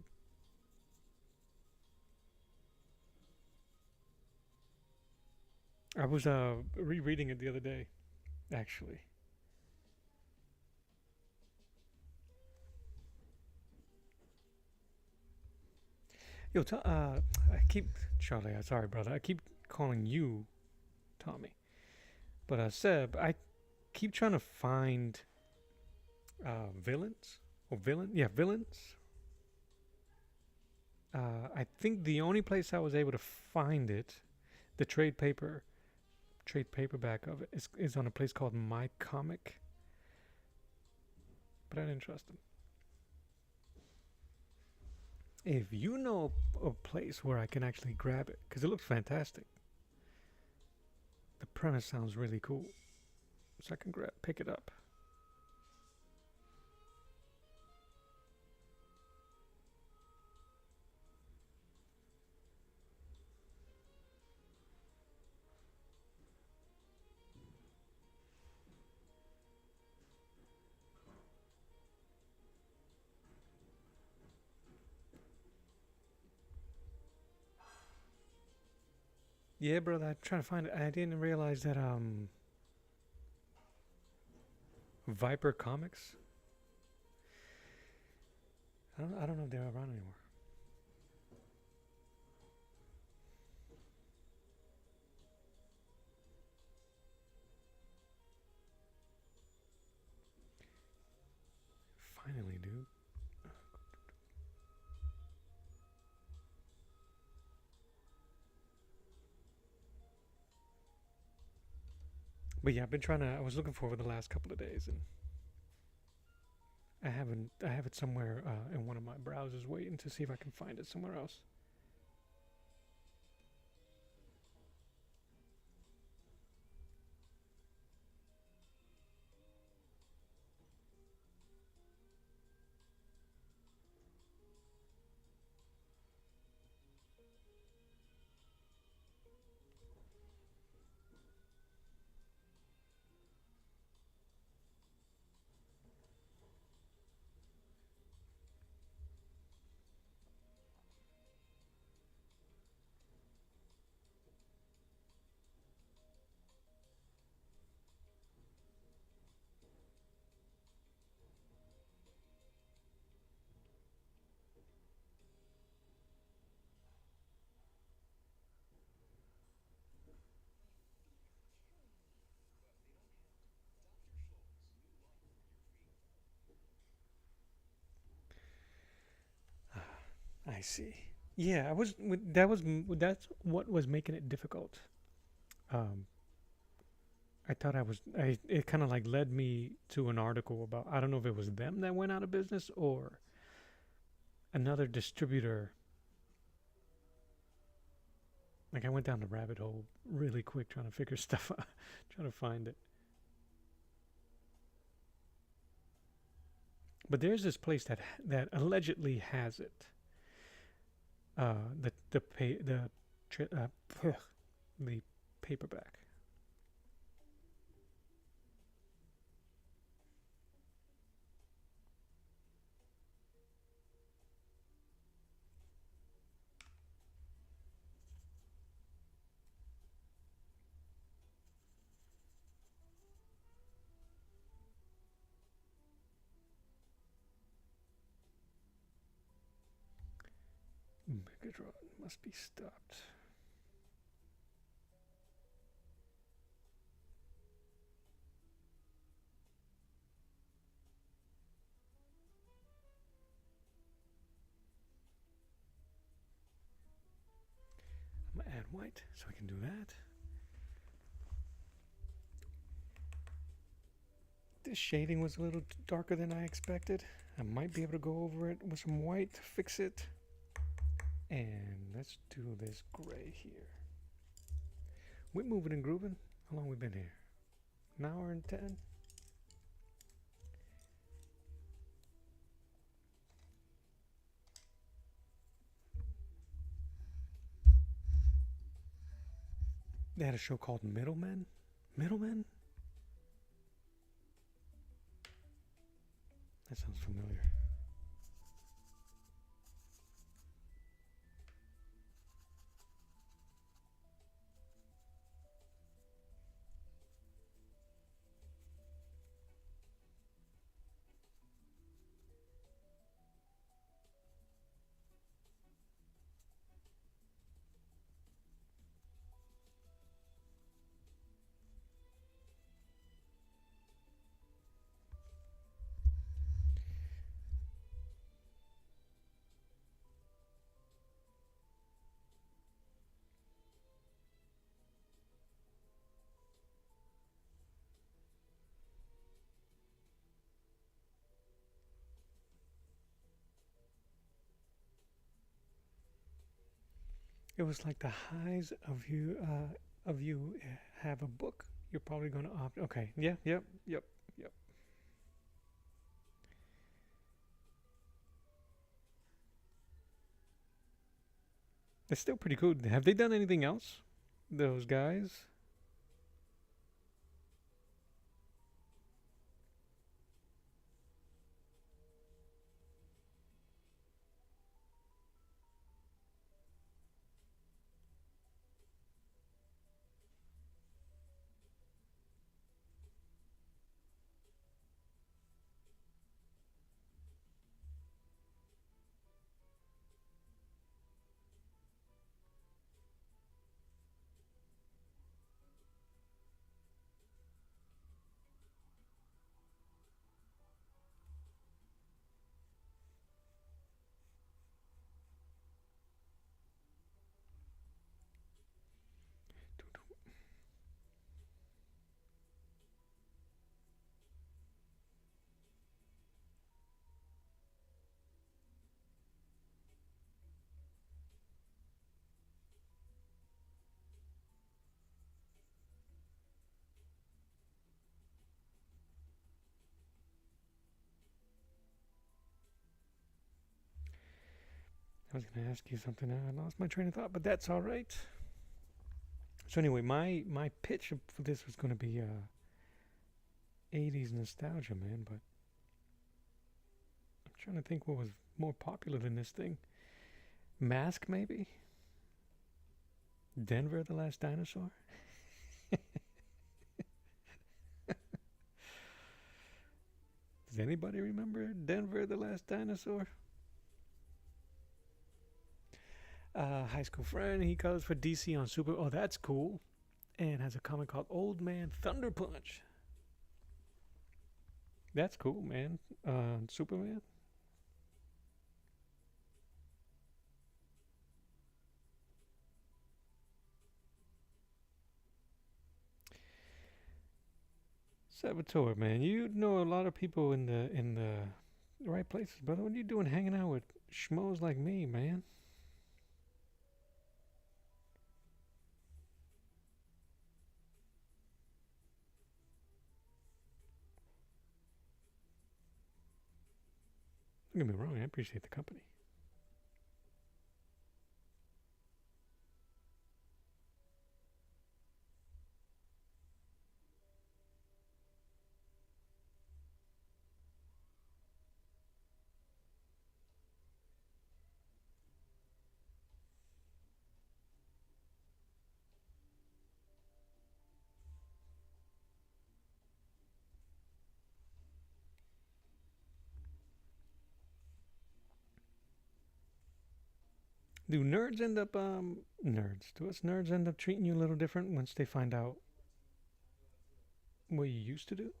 A: I was rereading it the other day, actually. Yo, I keep Charlie. I'm sorry, brother. I keep calling you Tommy, but Seb, I keep trying to find villains or villain. Yeah, villains. I think the only place I was able to find it, the trade paperback of it, is on a place called My Comic, but I didn't trust them. If you know a place where I can actually grab it, because it looks fantastic, the premise sounds really cool, so I can pick it up. Yeah, brother, I'm trying to find it. I didn't realize that Viper Comics. I don't know if they're around anymore. Finally, dude. But yeah, I've been trying to. I was looking for it the last couple of days, and I haven't. I have it somewhere in one of my browsers, waiting to see if I can find it somewhere else. I see. Yeah, I was. That's what was making it difficult. Um, I thought I was. It kind of like led me to an article about. I don't know if it was them that went out of business or another distributor. Like I went down the rabbit hole really quick trying to figure stuff out, trying to find it. But there's this place that allegedly has it. The pay the paperback. Megatron must be stopped. I'm gonna add white so I can do that. This shading was a little darker than I expected. I might be able to go over it with some white to fix it. And let's do this gray here. We moving and grooving. How long we been here? An hour and 10? They had a show called Middlemen? Middlemen? That sounds familiar. It was like the highs of you have a book. You're probably gonna opt. Okay. Yeah. Yep. Yep. Yep. It's still pretty cool. Have they done anything else? Those guys? I was gonna ask you something. I lost my train of thought, but that's all right. So anyway, my pitch for this was gonna be 80s nostalgia, man. But I'm trying to think what was more popular than this thing. Mask, maybe. Denver, the Last Dinosaur. Does anybody remember Denver, the Last Dinosaur? High school friend. He covers for DC on Super. Oh, that's cool. And has a comic called Old Man Thunder Punch. That's cool, man. Superman. Saboteur, man. You know a lot of people in the right places, brother. What are you doing hanging out with schmoes like me, man? Don't get me wrong. I appreciate the company. Do nerds end up nerds? Do us nerds end up treating you a little different once they find out what you used to do?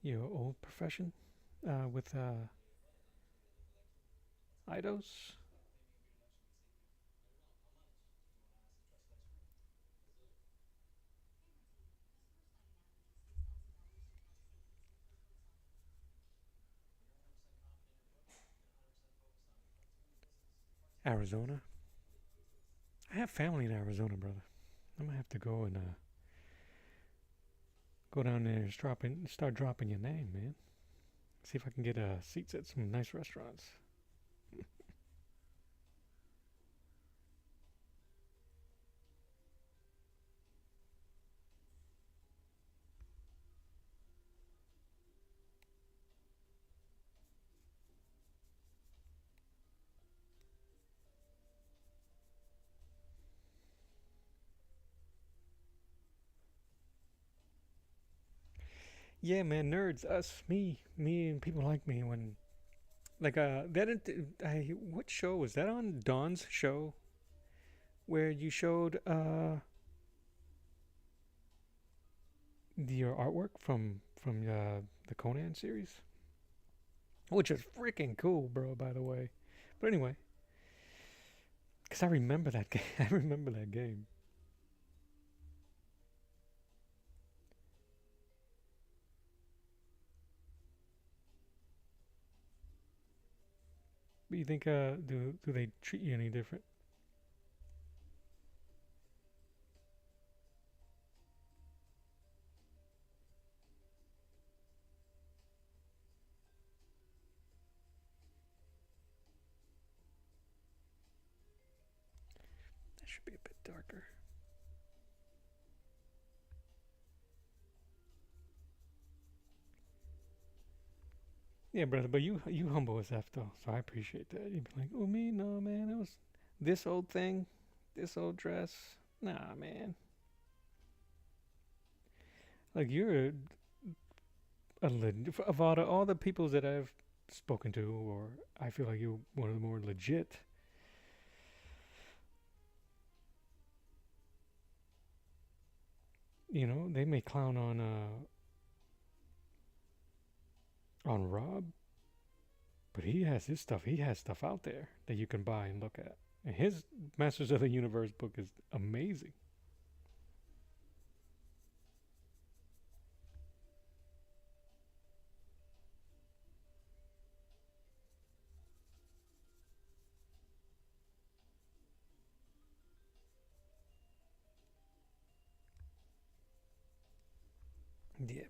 A: Your old profession with Eidos? Arizona. I have family in Arizona, brother. I'm gonna have to go and go down there and start dropping your name, man. See if I can get seats at some nice restaurants. Yeah, man, nerds, us, me, and people like me. When like what show was that on? Dawn's show, where you showed your artwork from the Conan series, which is freaking cool, bro. By the way, but anyway, because I remember that game. I remember that game. But you think do they treat you any different? That should be a bit darker. Yeah, brother, but you humble as F though, so I appreciate that. You'd be like, oh me, no man, it was this old thing, this old dress. Nah, man. Like you're of all the peoples that I've spoken to, or I feel like you're one of the more legit. You know, they may clown on Rob, but he has his stuff. He has stuff out there that you can buy and look at. And his Masters of the Universe book is amazing. Yeah, man.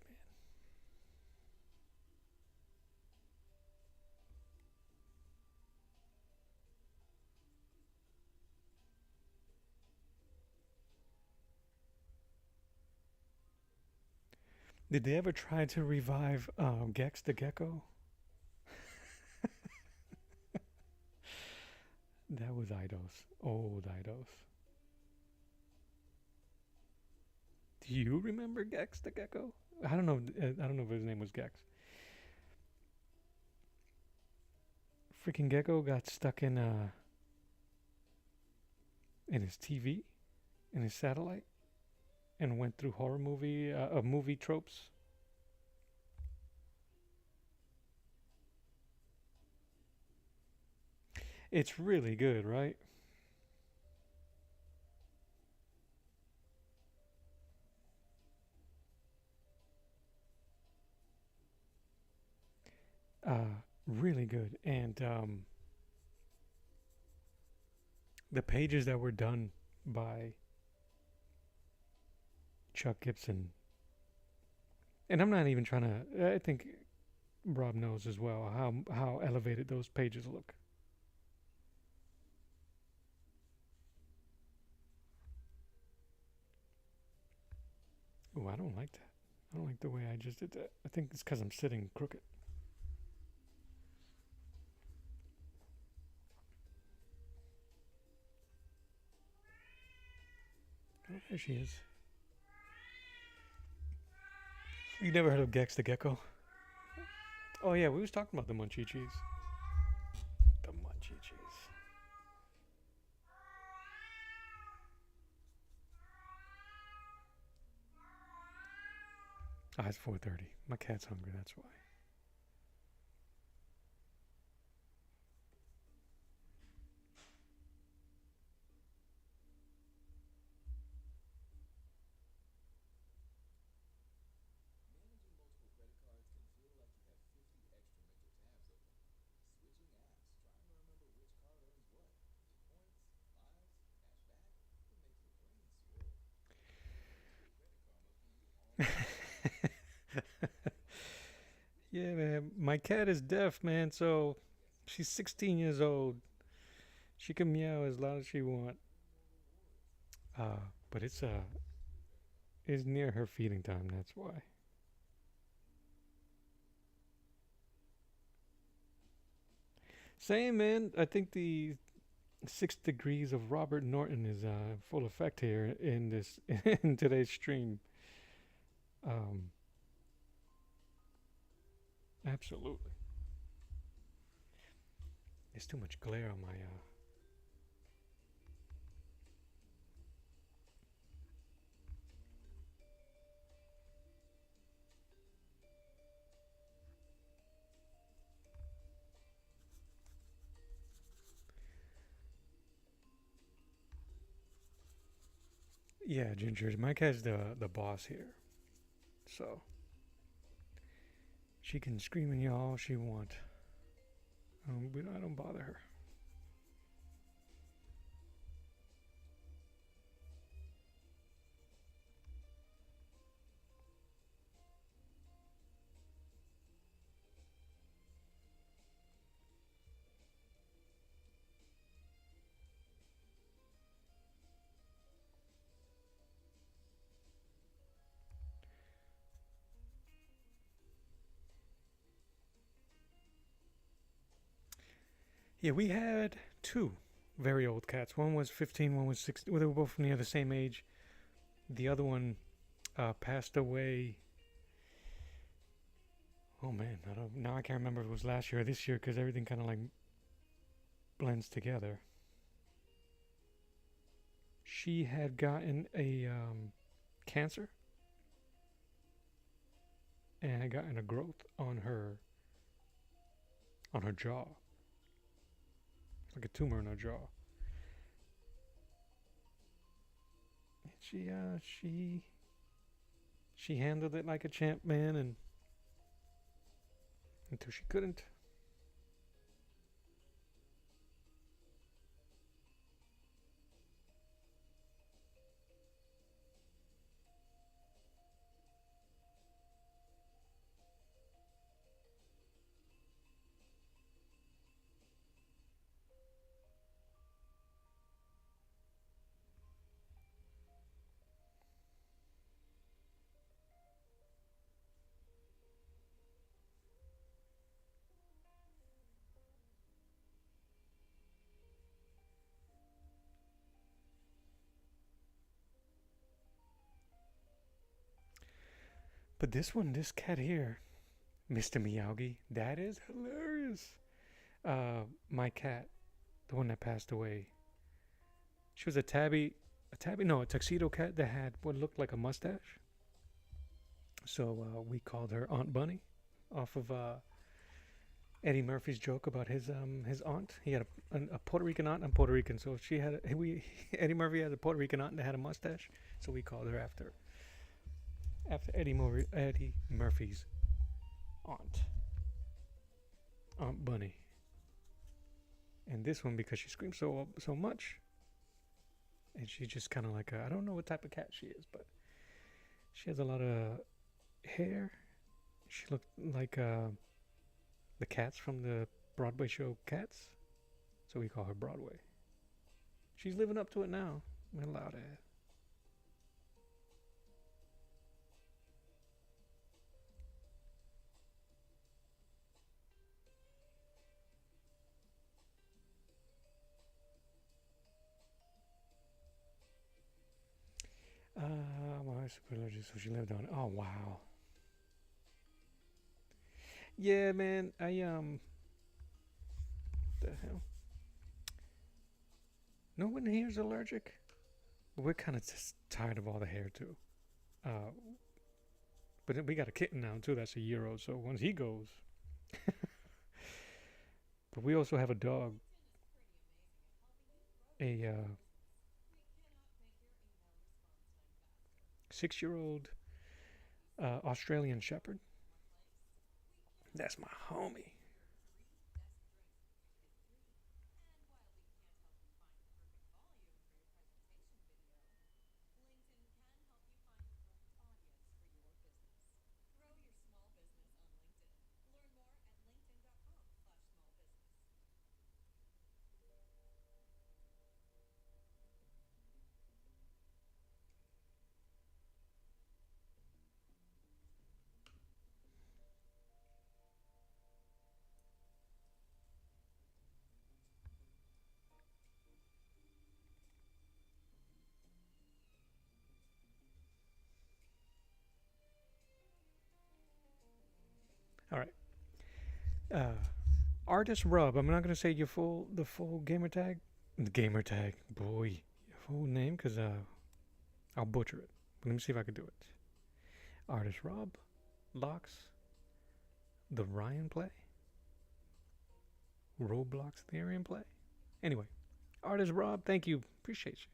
A: Did they ever try to revive Gex the Gecko? That was Eidos, old Eidos. Do you remember Gex the Gecko? I don't know. I don't know if his name was Gex. Freaking Gecko got stuck in his TV, in his satellite, and went through movie tropes. It's really good, right? Really good. And the pages that were done by Chuck Gibson, and I'm not even trying to. I think Rob knows as well how elevated those pages look. Oh, I don't like that. I don't like the way I just did that. I think it's because I'm sitting crooked. Oh, there she is. You never heard of Gex the Gecko? Oh yeah, we was talking about the Munchichis. The Munchichis. Ah, it's 4:30. My cat's hungry. That's why. Yeah, man. My cat is deaf, man. So she's 16 years old. She can meow as loud as she want. But it's near her feeding time. That's why. Same, man. I think the 6 degrees of Robert Norton is full effect here in this in today's stream. Um, Absolutely. There's too much glare on my. Yeah, Ginger. My cat's the boss here, so she can scream and yell all she want. I don't bother her. Yeah, we had two very old cats. One was 15, one was 16. Well, they were both near the same age. The other one passed away. Oh man, I don't now. I can't remember if it was last year or this year because everything kind of like blends together. She had gotten a cancer and had gotten a growth on her jaw, like a tumor in her jaw. And she handled it like a champ, man, and until she couldn't. But this cat here, Mr. Miyagi, that is hilarious. My cat, the one that passed away, she was no, a tuxedo cat that had what looked like a mustache. So we called her Aunt Bunny, off of Eddie Murphy's joke about his aunt. He had a Puerto Rican aunt. I'm Puerto Rican, so she had we Eddie Murphy had a Puerto Rican aunt that had a mustache, so we called her after Eddie Murphy's aunt, Aunt Bunny. And this one because she screams so much, and she's just kind of like I don't know what type of cat she is, but she has a lot of hair. She looked like the cats from the Broadway show Cats, so we call her Broadway. She's living up to it now. We're allowed to. My super allergic, so she lived on. Oh wow. Yeah, man. The hell. No one here's allergic. We're kind of just tired of all the hair too. Uh, but we got a kitten now too. That's a year old. So once he goes, but we also have a dog, a 6-year-old Australian Shepherd. That's my homie. All right. Uh, Artist Rub. I'm not gonna say the full gamer tag. The gamer tag, boy, your full name, cause I'll butcher it. But let me see if I can do it. Artist Rob, Locks, the Ryan play, Roblox the Aryan play. Anyway, Artist Rob, thank you, appreciate you.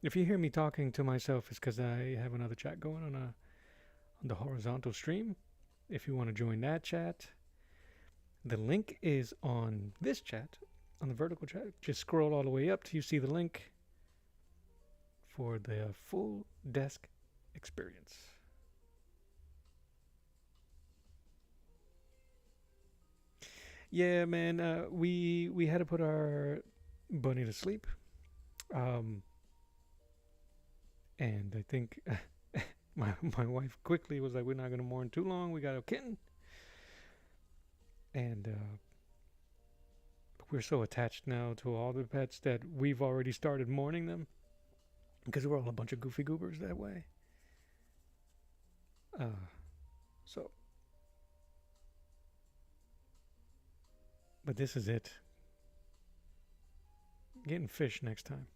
A: If you hear me talking to myself, it's because I have another chat going on the horizontal stream. If you want to join that chat, the link is on this chat, on the vertical chat. Just scroll all the way up till you see the link for the full desk experience. Yeah, man, we had to put our bunny to sleep, um, and I think my wife quickly was like, "We're not gonna mourn too long. We got a kitten," and we're so attached now to all the pets that we've already started mourning them because we're all a bunch of goofy goobers that way. Uh, so, but this is it. Getting fish next time.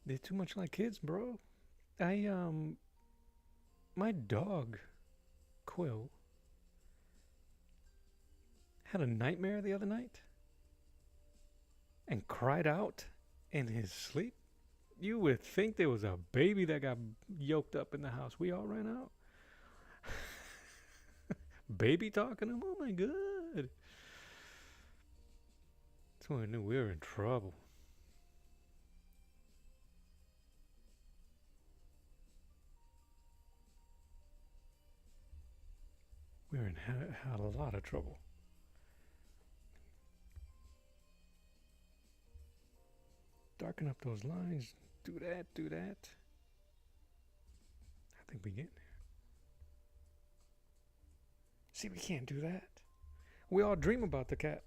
A: They're too much like kids, bro. I my dog Quill had a nightmare the other night and cried out in his sleep. You would think there was a baby that got yoked up in the house. We all ran out. Baby talking to him. Oh my god. That's when I knew we were in trouble. We were in had a lot of trouble. Darken up those lines. Do that, do that. I think we get there. See, we can't do that. We all dream about the cat.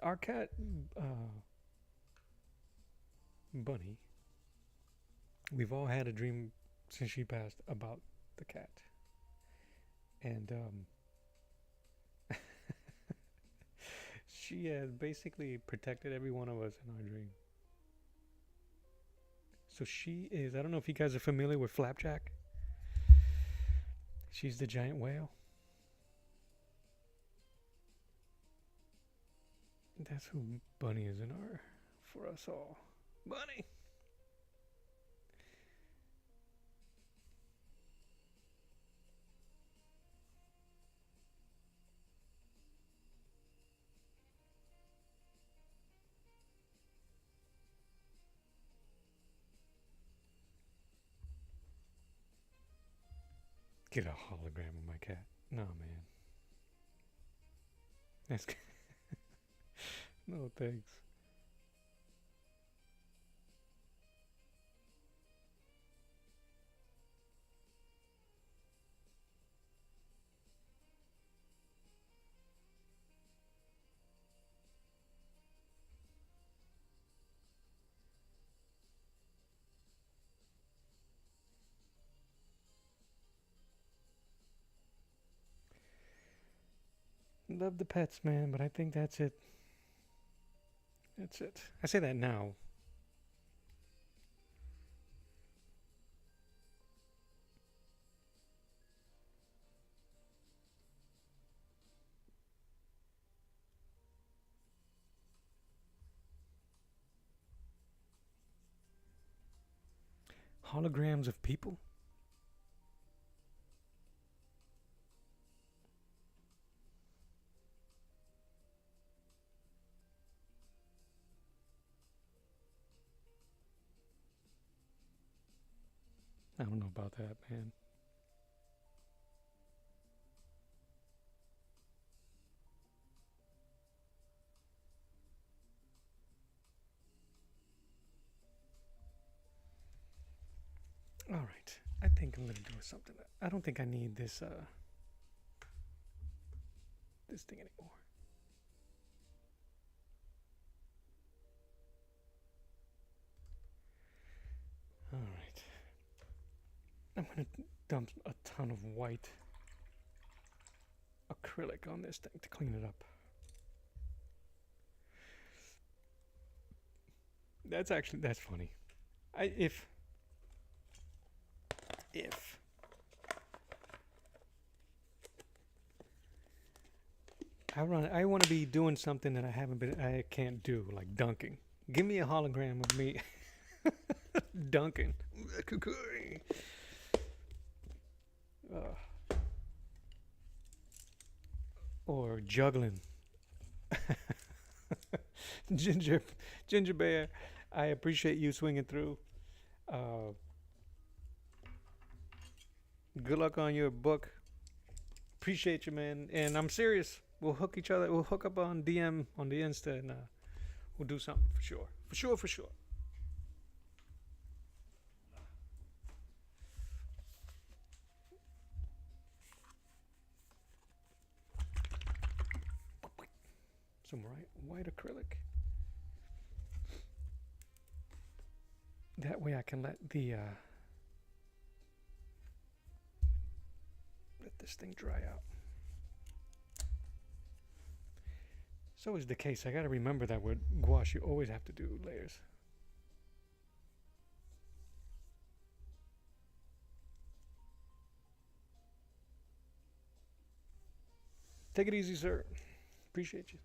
A: Our cat, Bunny, we've all had a dream since she passed about the cat. And she has basically protected every one of us in our dream. So she is, I don't know if you guys are familiar with Flapjack. She's the giant whale. That's who Bunny is in our, for us all. Bunny! Get a hologram of my cat. No, man. That's no thanks. Love the pets, man, but I think that's it. That's it. I say that now. Holograms of people? I don't know about that, man. All right. I think I'm gonna do something. I don't think I need this. this thing anymore. All right. I'm going to dump a ton of white acrylic on this thing to clean it up. That's funny. If I want to be doing something that I can't do, like dunking. Give me a hologram of me dunking. Or juggling. Ginger Bear, I appreciate you swinging through. Good luck on your book. Appreciate you, man. And I'm serious. We'll hook each other. We'll hook up on DM on the Insta, and we'll do something for sure. For sure. Some white acrylic. That way I can let this thing dry out. So is the case. I gotta remember that with gouache, you always have to do layers. Take it easy, sir. Appreciate you.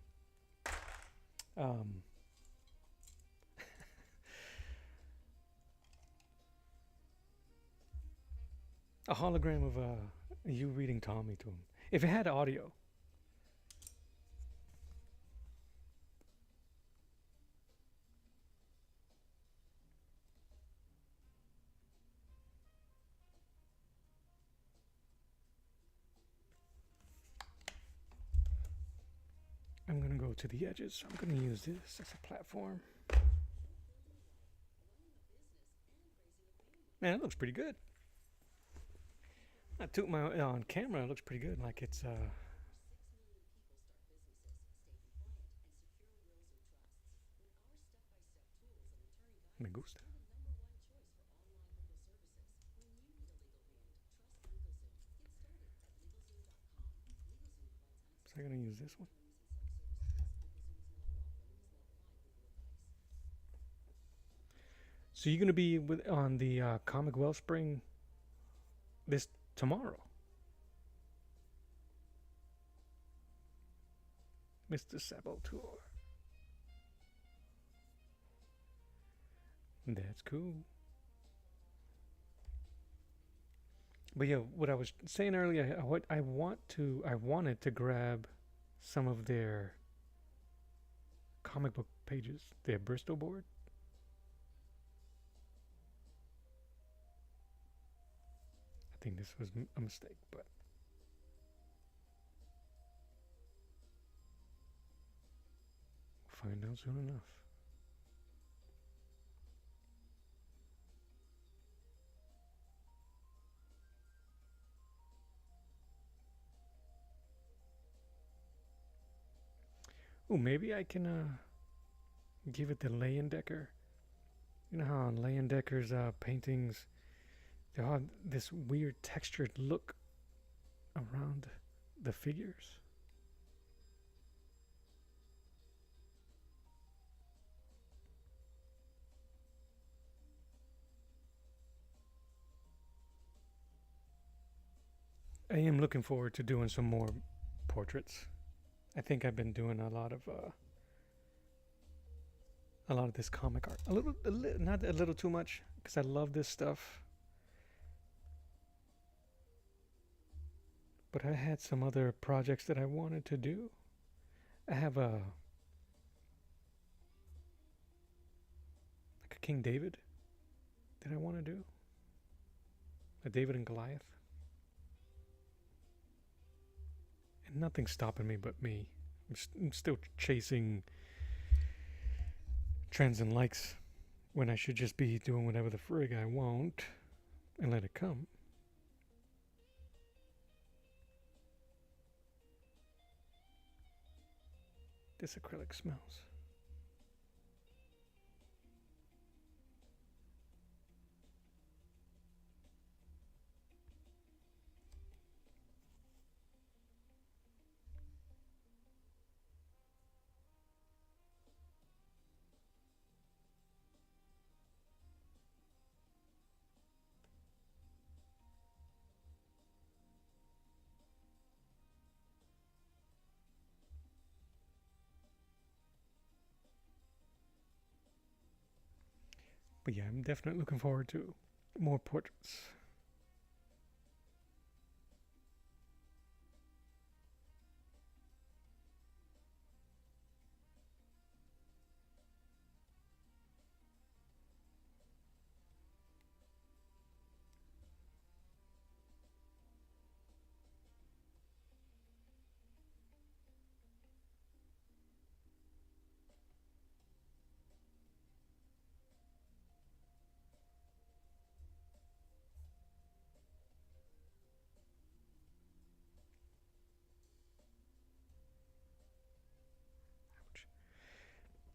A: A hologram of you reading Tommy to him. If it had audio. I'm gonna go to the edges. I'm gonna use this as a platform. Man, it looks pretty good. I took my on camera. It looks pretty good. Like it's me gusta. So I'm gonna use this one. So you're gonna be on the Comic Wellspring this tomorrow, Mr. Saboteur. That's cool. But yeah, what I was saying earlier, I wanted to grab some of their comic book pages, their Bristol board. I think this was a mistake, but we'll find out soon enough. Oh, maybe I can give it the Leyendecker. You know how on Leyendecker's paintings, they have this weird textured look around the figures. I am looking forward to doing some more portraits. I think I've been doing a lot of this comic art. Not a little too much, because I love this stuff. But I had some other projects that I wanted to do. I have like a King David that I want to do. A David and Goliath. And nothing's stopping me but me. I'm still chasing trends and likes when I should just be doing whatever the frig I want and let it come. this acrylic smells. But yeah, I'm definitely looking forward to more portraits.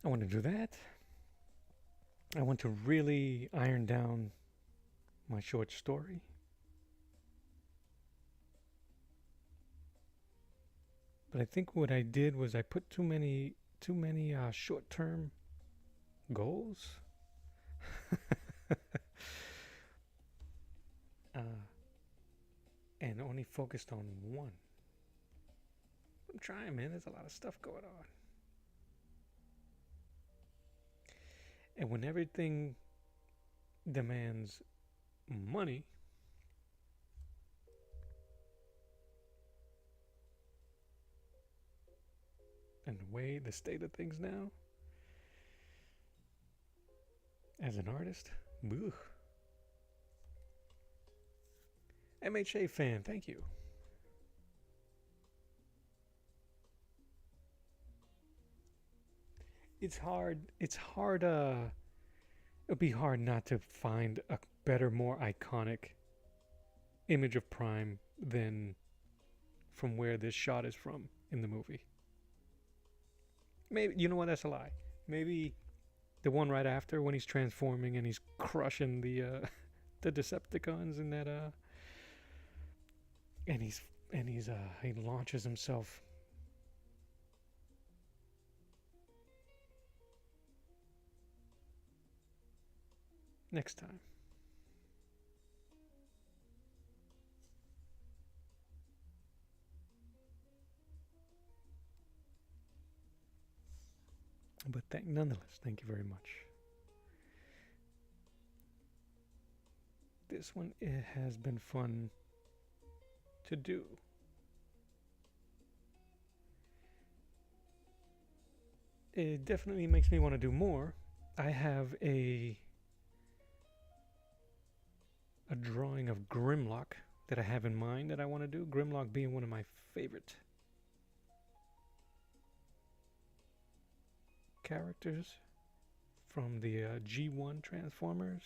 A: I want to do that. I want to really iron down my short story. But I think what I did was I put too many short-term goals. uh, and only focused on one. I'm trying, man. There's a lot of stuff going on. And when everything demands money, and the state of things now, as an artist, ugh. MHA fan, thank you. It's hard. It's hard. It'd be hard not to find a better, more iconic image of Prime than from where this shot is from in the movie. Maybe, you know what? That's a lie. Maybe the one right after when he's transforming and he's crushing the the Decepticons in that and he launches himself. Next time. But nonetheless, thank you very much. This one, it has been fun to do. It definitely makes me want to do more. I have a drawing of Grimlock that I have in mind that I want to do. Grimlock being one of my favorite characters from the G1 Transformers.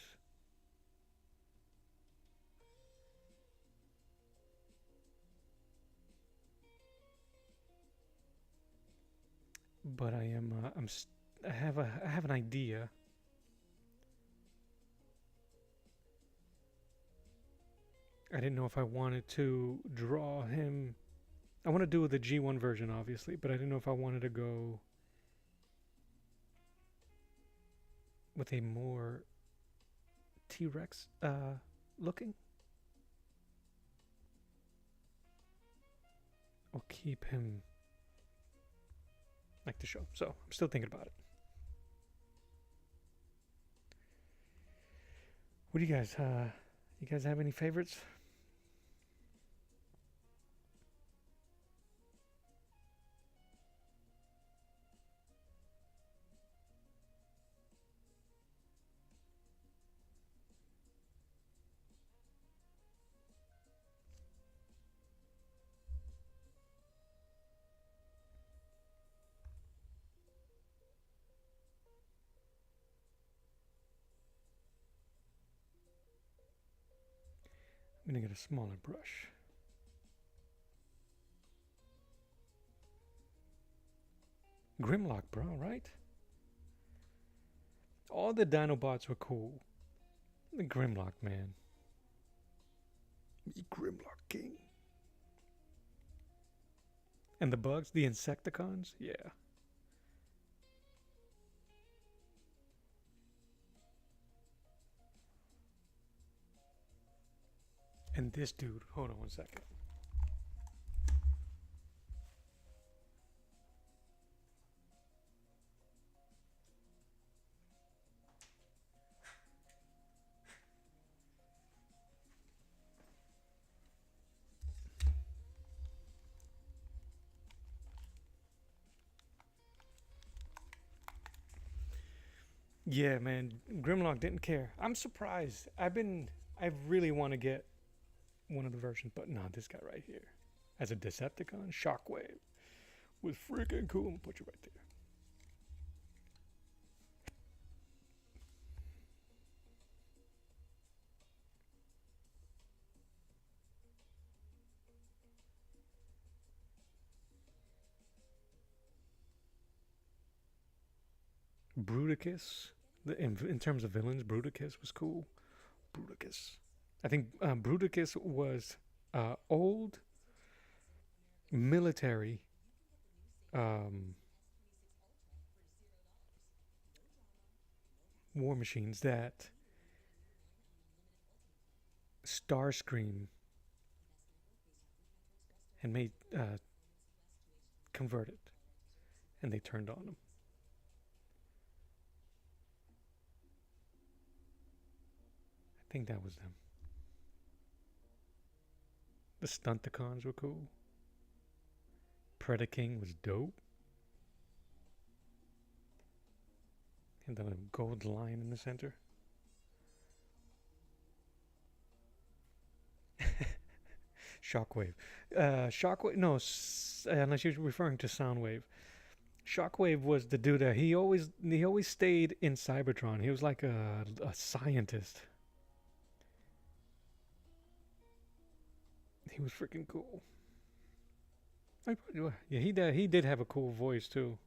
A: But I have an idea. I didn't know if I wanted to draw him. I want to do the G1 version, obviously, but I didn't know if I wanted to go with a more T-Rex looking, or keep him like the show. So I'm still thinking about it. What do you guys? You guys have any favorites? I'm gonna get a smaller brush. Grimlock, bro, right? All the Dinobots were cool. The Grimlock, man. Grimlock King. And the bugs, the Insecticons, yeah. And this dude, hold on one second. Yeah, man, Grimlock didn't care. I'm surprised. I really want to get one of the versions, but no, this guy right here. As a Decepticon, Shockwave. Was freaking cool. I'm gonna put you right there. Bruticus. In terms of villains, Bruticus was cool. Bruticus. I think Bruticus was old military um, war machines that Starscream had made converted, and they turned on him. I think that was them. The Stunticons were cool. Predaking was dope. And the gold lion in the center. Shockwave. Shockwave, no, unless you're referring to Soundwave. Shockwave was the dude that he always stayed in Cybertron. He was like a scientist. He was freaking cool. Yeah, he did have a cool voice too.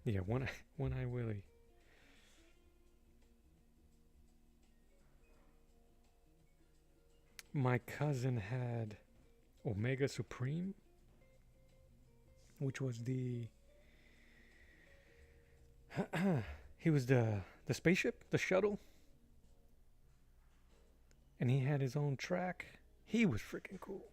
A: Yeah, one eye Willie. My cousin had Omega Supreme, which was the he was the spaceship, the shuttle, and he had his own track. He was freaking cool.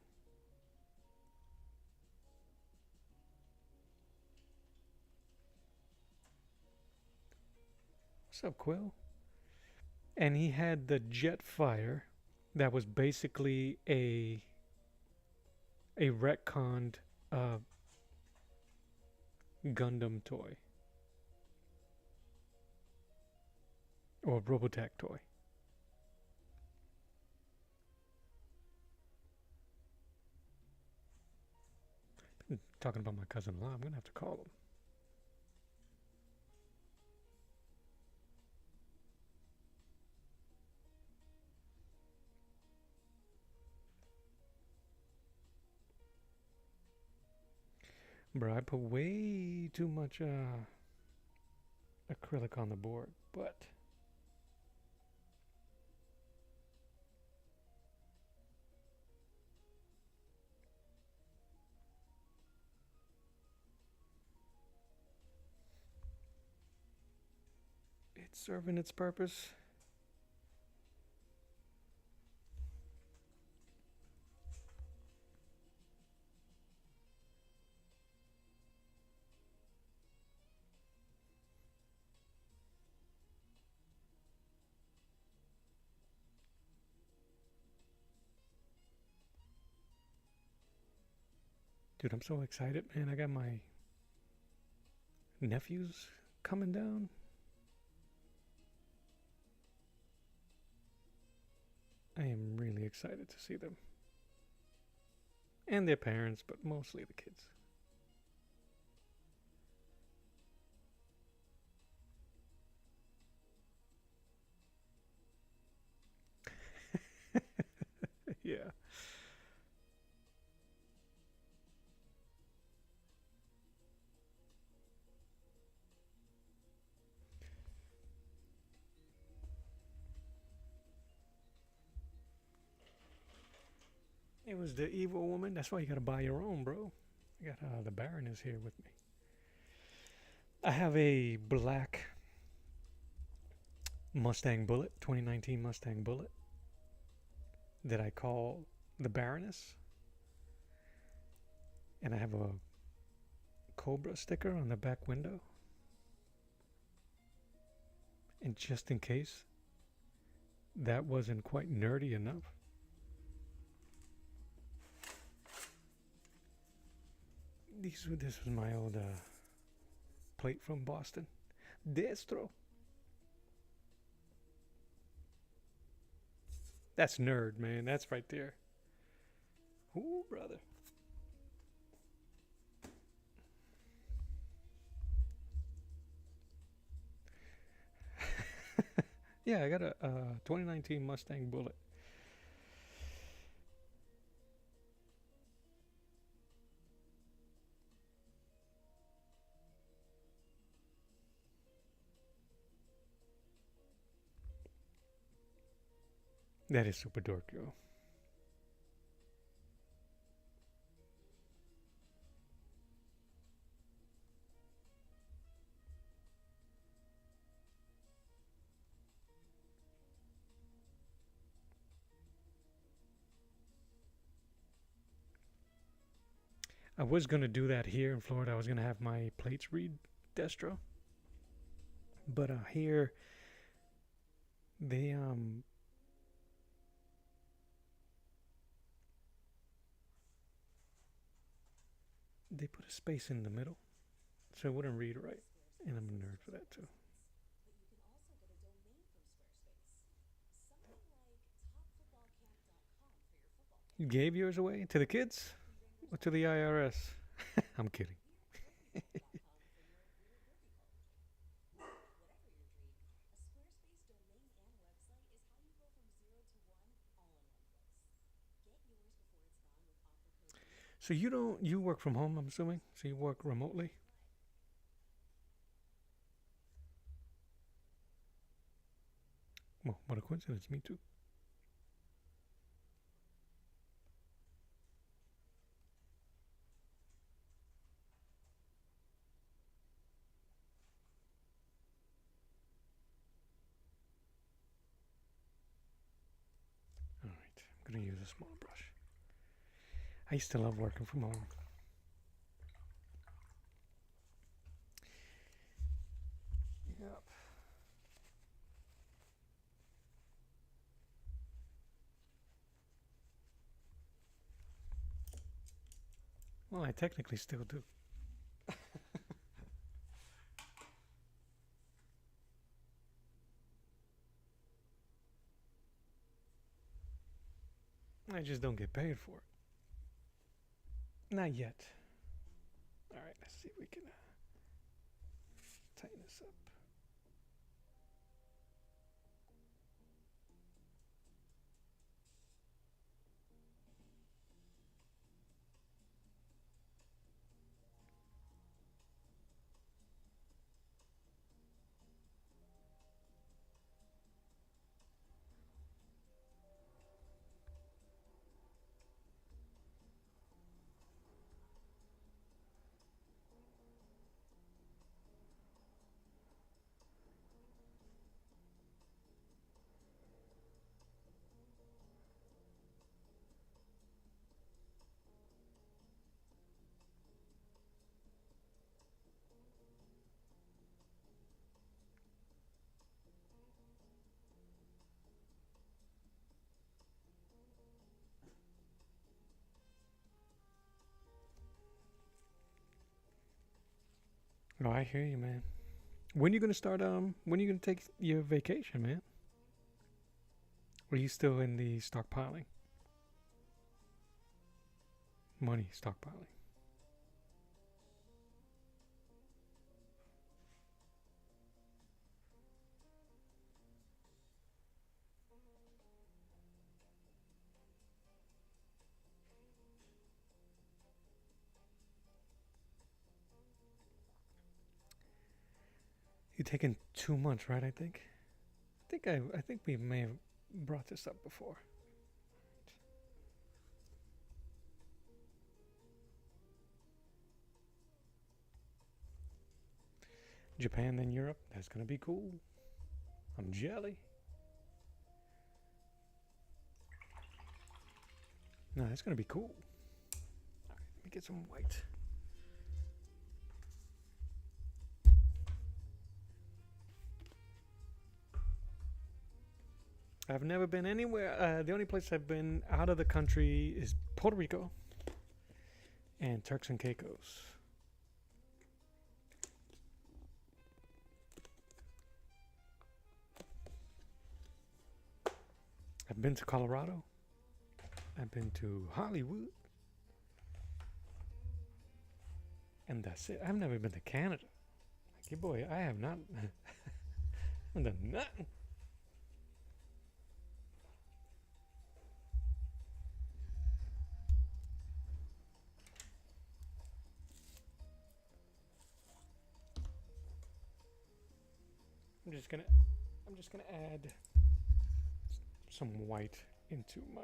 A: What's up, Quill? And he had the Jetfire, that was basically a retconned Gundam toy or Robotech toy. I'm talking about my cousin a lot. I'm gonna have to call him. Bro, I put way too much acrylic on the board, but it's serving its purpose. Dude, I'm so excited, man. I got my nephews coming down. I am really excited to see them. And their parents, but mostly the kids. It was the evil woman. That's why you gotta buy your own, bro. I got the Baroness here with me. I have a black Mustang Bullet, 2019 Mustang Bullet, that I call the Baroness. And I have a Cobra sticker on the back window. And just in case that wasn't quite nerdy enough, this was my old plate from Boston. Destro. That's nerd, man. That's right there. Ooh, brother. Yeah, I got a 2019 Mustang Bullet. That is super dork, yo. I was gonna do that here in Florida. I was gonna have my plates read Destro, but here they they put a space in the middle, so it wouldn't read right, and I'm a nerd for that too. You gave yours away to the kids or to the IRS? I'm kidding. So you work from home, I'm assuming? So you work remotely? Well, what a coincidence. Me too. All right. I'm going to use a small brush. I used to love working from home. Yep. Well, I technically still do. I just don't get paid for it. Not yet. All right, let's see if we can tighten this up. Oh, I hear you, man. When you gonna start? When you gonna take your vacation, man? Or are you still in the stockpiling? Money stockpiling. You taking 2 months, right? I think we may have brought this up before. Japan, then Europe. That's gonna be cool. I'm jelly. No, that's gonna be cool. All right, let me get some white. I've never been anywhere. The only place I've been out of the country is Puerto Rico and Turks and Caicos. I've been to Colorado. I've been to Hollywood. And that's it. I've never been to Canada. Like, your boy, I have not. I haven't done nothing. I'm just gonna add some white into my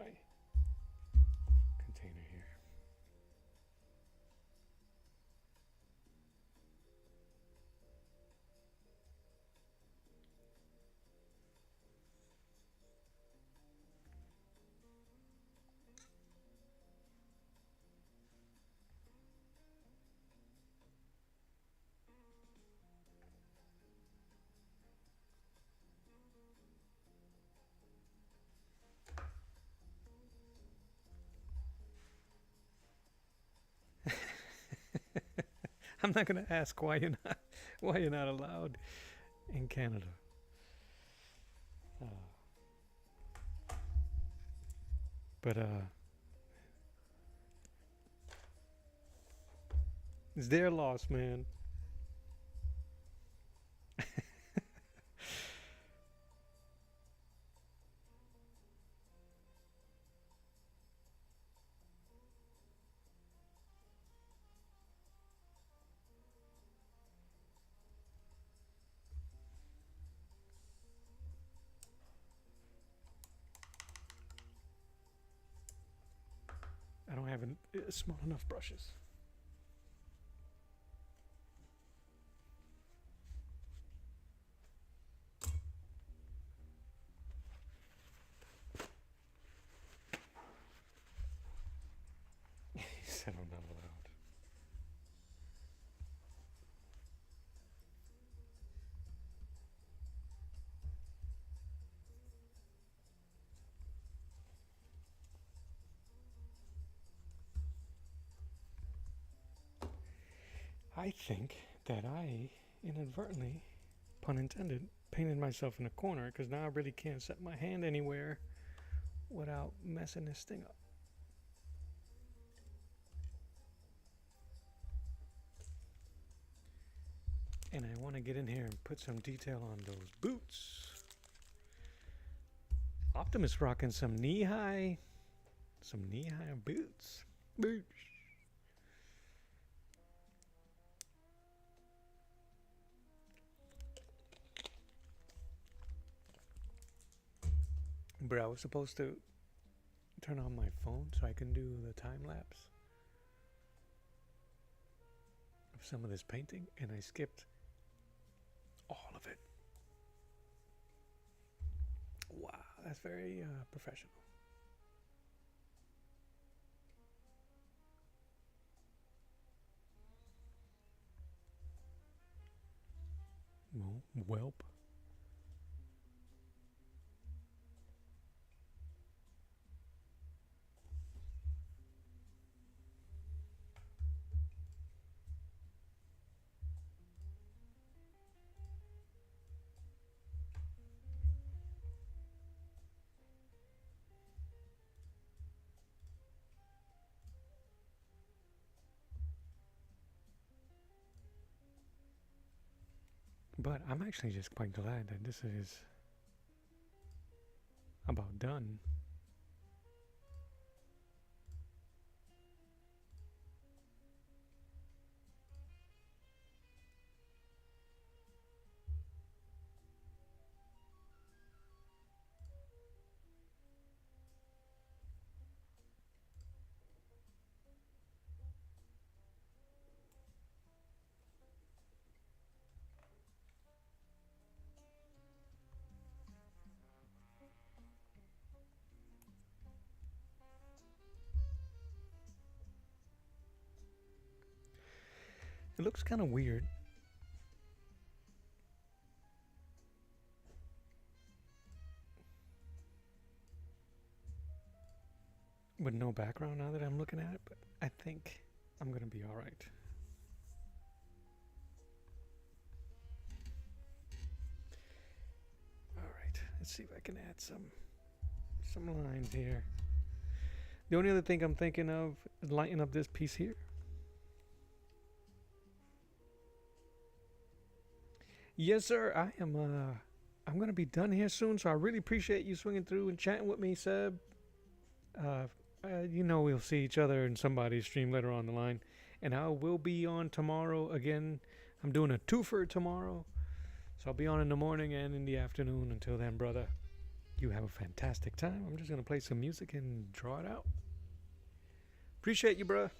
A: container here. I'm not gonna ask why you're not allowed in Canada. But it's their loss, man. I don't have small enough brushes. He said I'm not allowed. I think that I inadvertently, pun intended, painted myself in a corner because now I really can't set my hand anywhere without messing this thing up. And I want to get in here and put some detail on those boots. Optimus rocking some knee-high boots. Boots. Bro, I was supposed to turn on my phone so I can do the time lapse of some of this painting, and I skipped all of it. Wow, that's very professional. Well, whelp. But I'm actually just quite glad that this is about done. It looks kind of weird. With no background now that I'm looking at it, but I think I'm gonna be all right. All right, let's see if I can add some lines here. The only other thing I'm thinking of is lighting up this piece here. Yes, sir. I'm gonna be done here soon, so I really appreciate you swinging through and chatting with me, Seb. Uh, we'll see each other in somebody's stream later on the line, and I will be on tomorrow again. I'm doing a twofer tomorrow, so I'll be on in the morning and in the afternoon. Until then, brother, you have a fantastic time. I'm just gonna play some music and draw it out. Appreciate you, bruh.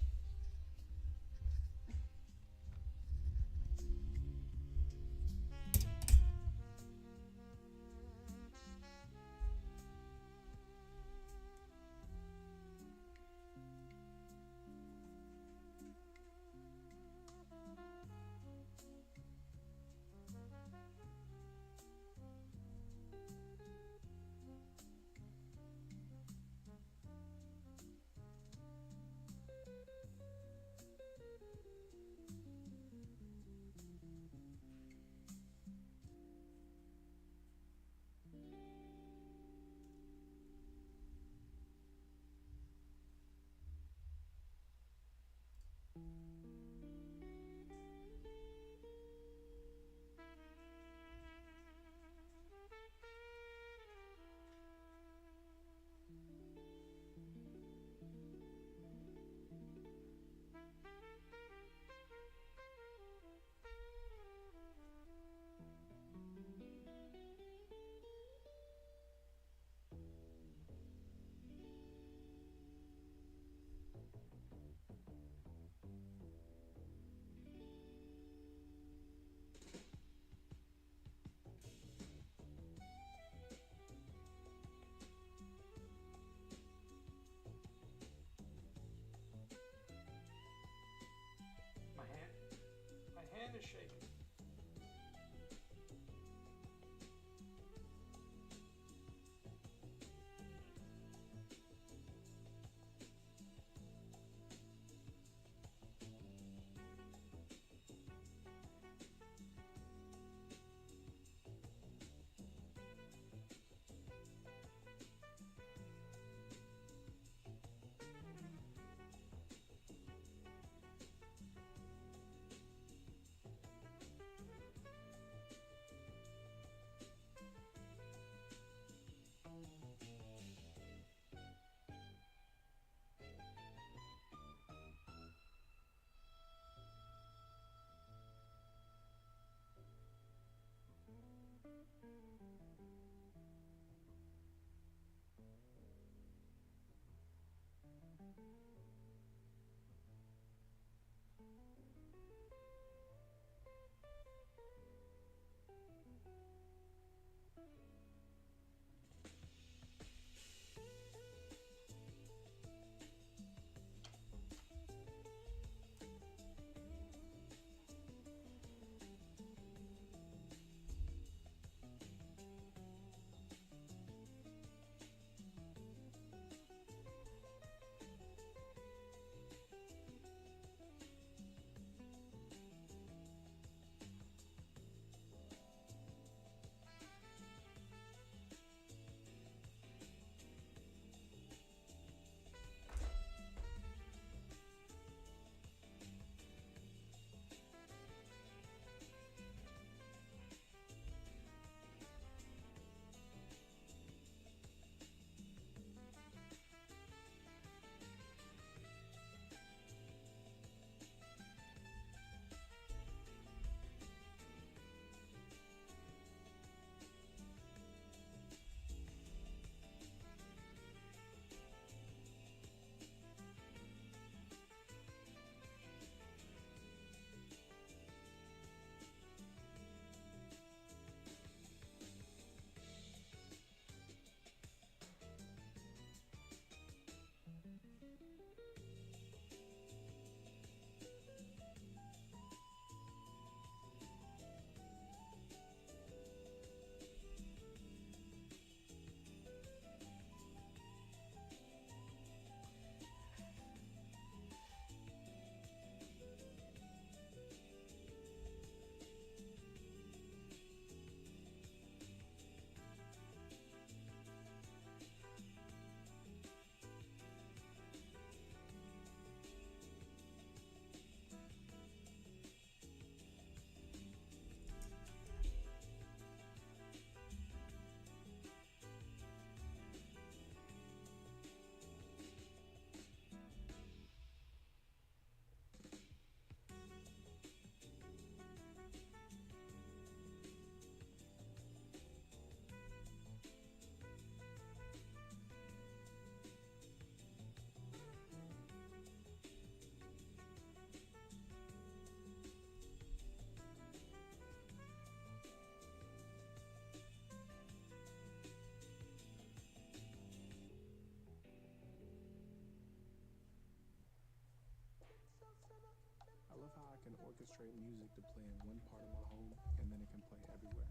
B: can orchestrate music to play in one part of my home and then it can play everywhere.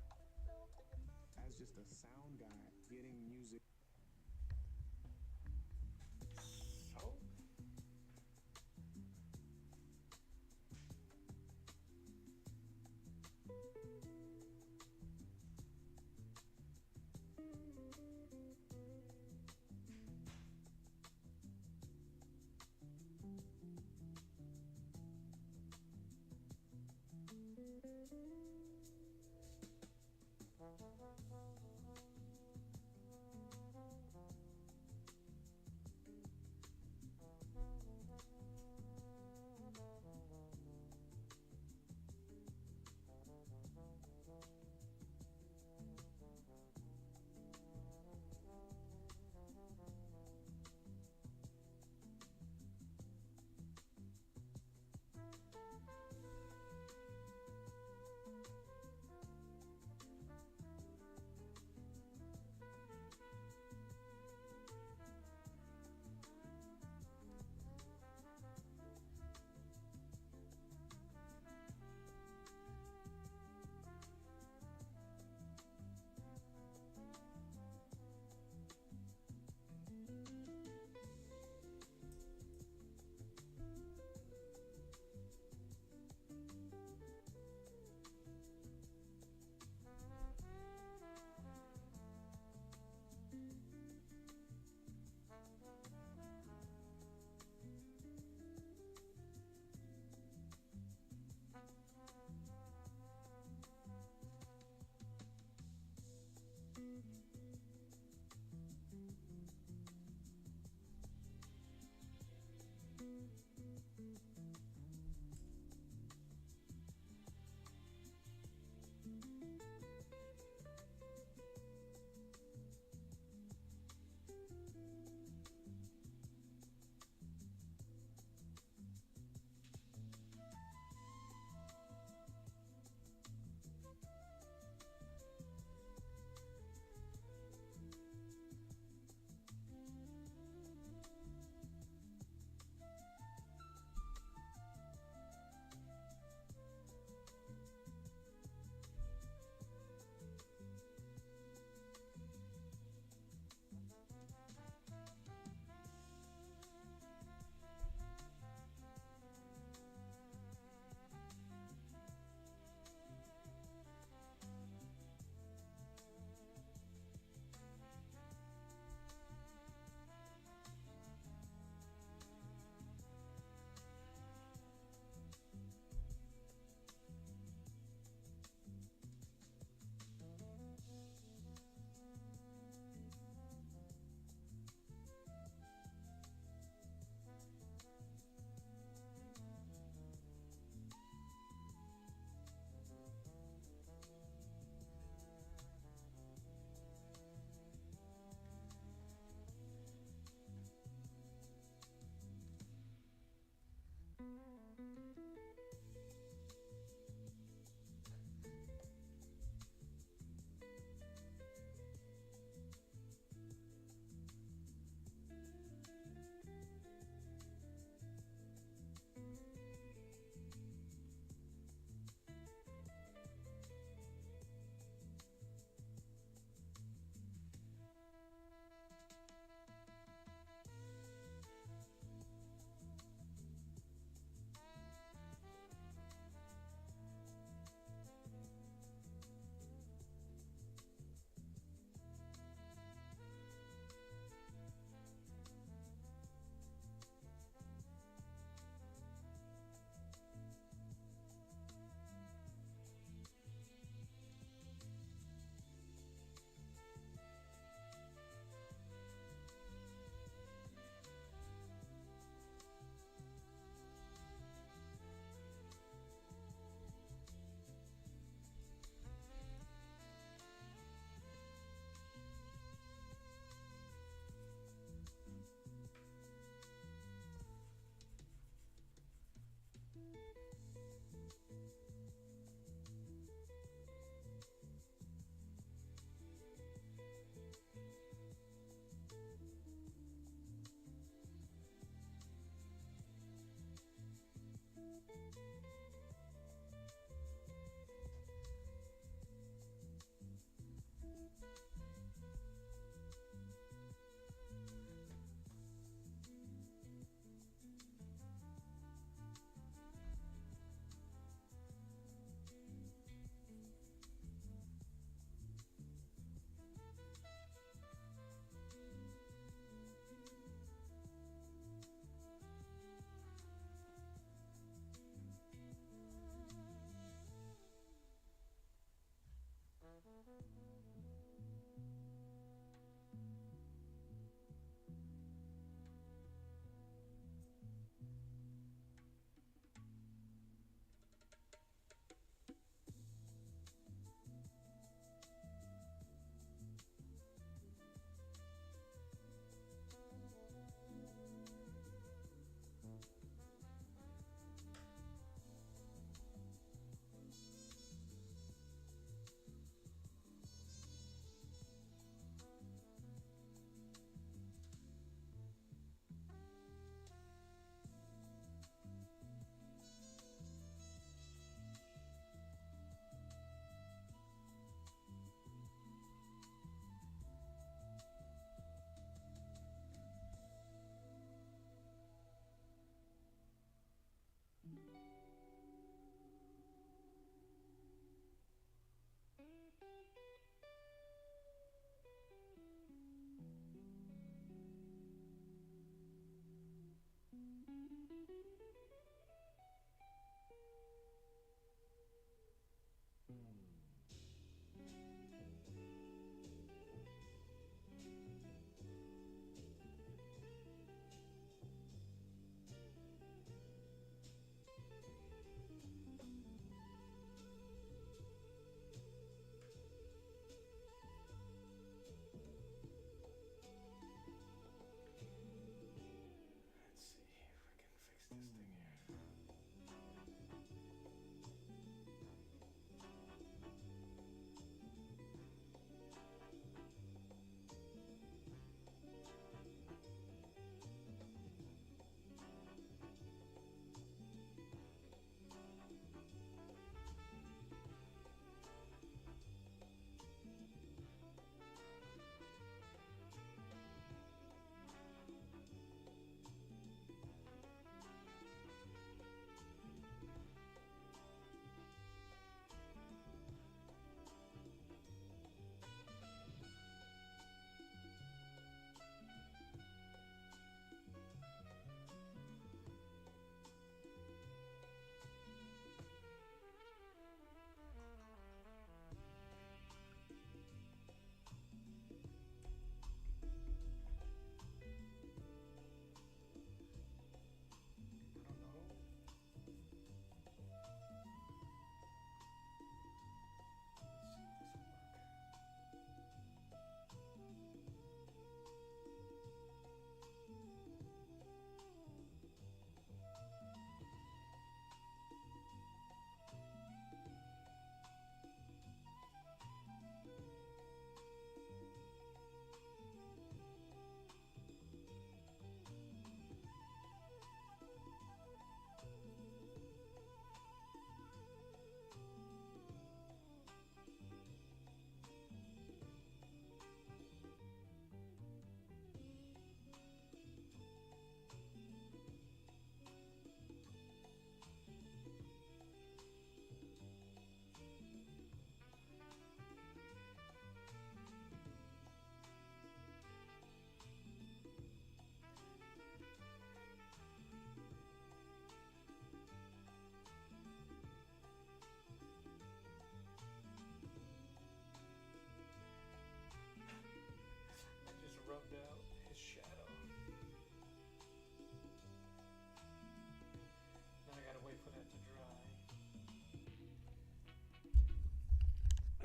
B: As just a sound guy, getting music. So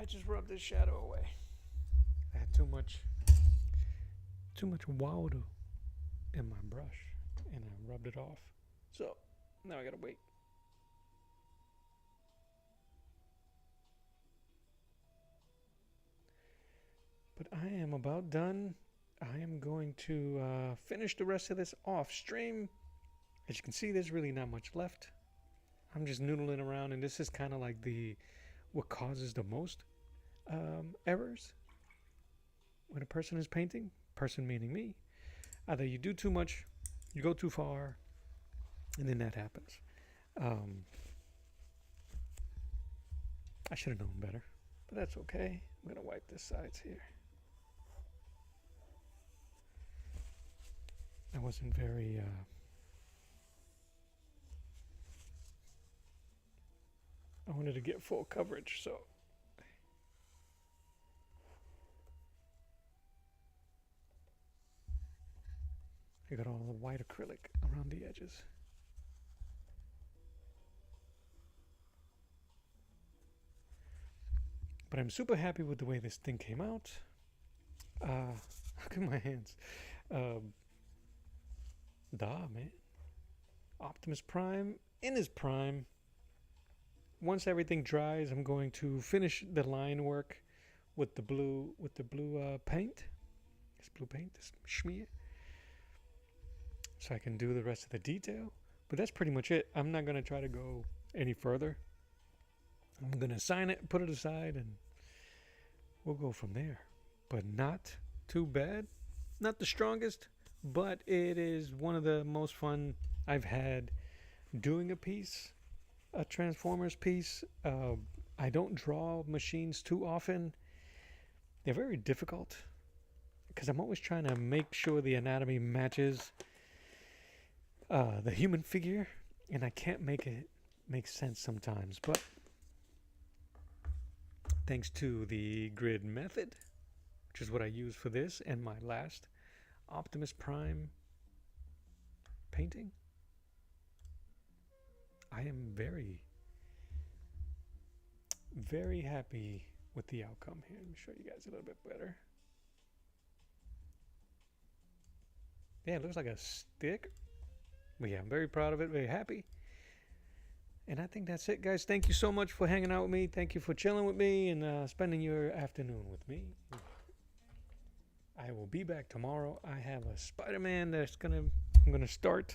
A: just rubbed this shadow away. I had too much water in my brush, and I rubbed it off. So now I gotta wait. But I am about done. I am going to finish the rest of this off stream. As you can see, there's really not much left. I'm just noodling around, and this is kind of like what causes the most errors when a person is painting. Person meaning me. Either you do too much, you go too far, and then that happens. I should have known better, but that's okay. I'm gonna wipe this sides here. I wasn't very I wanted to get full coverage, so I got all the white acrylic around the edges. But I'm super happy with the way this thing came out. Look at my hands. Man. Optimus Prime in his prime. Once everything dries, I'm going to finish the line work with the blue paint. This blue paint, this schmear. So I can do the rest of the detail. But that's pretty much it. I'm not going to try to go any further. I'm going to sign it, put it aside, and we'll go from there. But not too bad. Not the strongest, but it is one of the most fun I've had doing a piece, a Transformers piece. I don't draw machines too often. They're very difficult because I'm always trying to make sure the anatomy matches the human figure, and I can't make it make sense sometimes. But thanks to the grid method, which is what I use for this and my last Optimus Prime painting, I am very, very happy with the outcome here. Let me show you guys a little bit better. Yeah, it looks like a stick. But yeah, I'm very proud of it, very happy. And I think that's it, guys. Thank you so much for hanging out with me. Thank you for chilling with me and spending your afternoon with me. I will be back tomorrow. I have a Spider-Man I'm gonna start.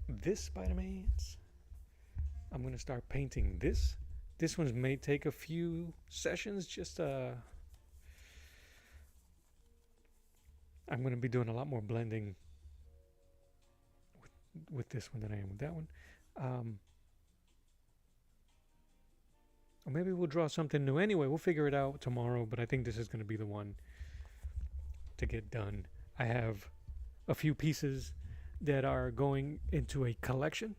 A: This Spider-Man's. I'm gonna start painting this. This one may take a few sessions. I'm gonna be doing a lot more blending with this one than I am with that one. Or maybe we'll draw something new. Anyway, we'll figure it out tomorrow, but I think this is going to be the one to get done. I have a few pieces that are going into a collection.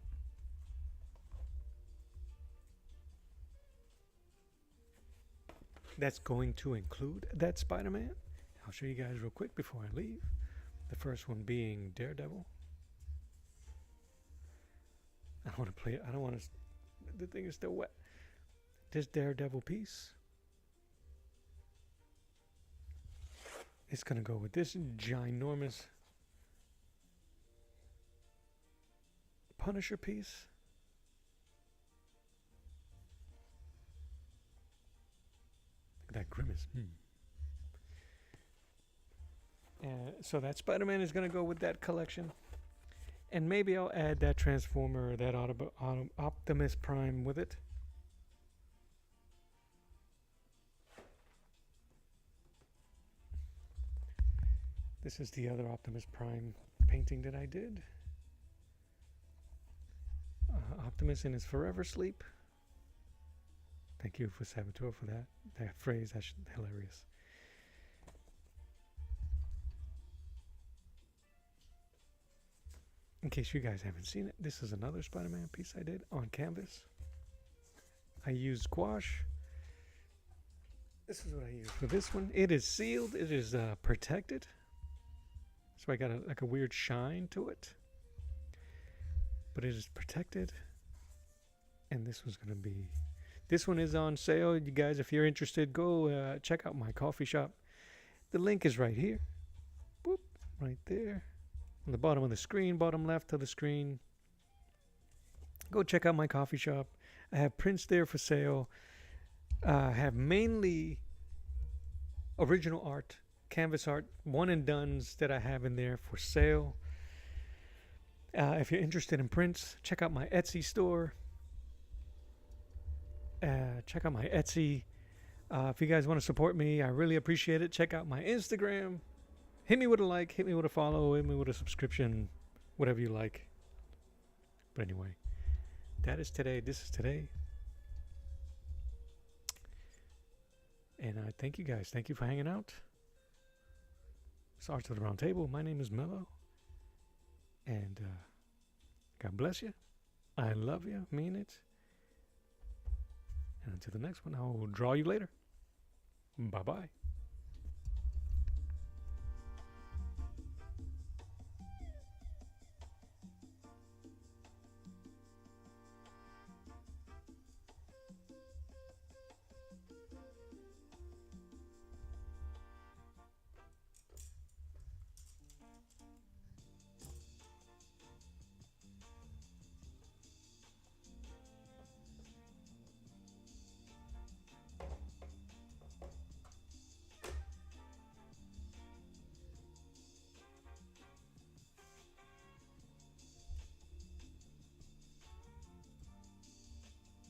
A: That's going to include that Spider-Man. I'll show you guys real quick before I leave. The first one being Daredevil. I don't want to play it. I don't want to. The thing is still wet. This Daredevil piece. It's going to go with this ginormous Punisher piece. Look at that grimace. So that Spider-Man is going to go with that collection. And maybe I'll add that Transformer, that Optimus Prime with it. This is the other Optimus Prime painting that I did. Optimus in his forever sleep. Thank you for Saboteur for that phrase. That's hilarious. In case you guys haven't seen it, this is another Spider-Man piece I did on canvas. I used gouache. This is what I used for this one. It is sealed. It is protected. So I got like a weird shine to it. But it is protected. And this one is on sale. You guys, if you're interested, go check out my coffee shop. The link is right here. Boop, right there. On the bottom of the screen, bottom left of the screen. Go check out my coffee shop. I have prints there for sale. I have mainly original art, canvas art, one and dones that I have in there for sale. If you're interested in prints, check out my Etsy store. Check out my Etsy. If you guys want to support me, I really appreciate it. Check out my Instagram. Hit me with a like, hit me with a follow, hit me with a subscription, whatever you like. But anyway, that is today. This is today. And I thank you guys. Thank you for hanging out. It's Arts of the Round Table. My name is Mello. And God bless you. I love you. Mean it. And until the next one, I will draw you later. Bye-bye.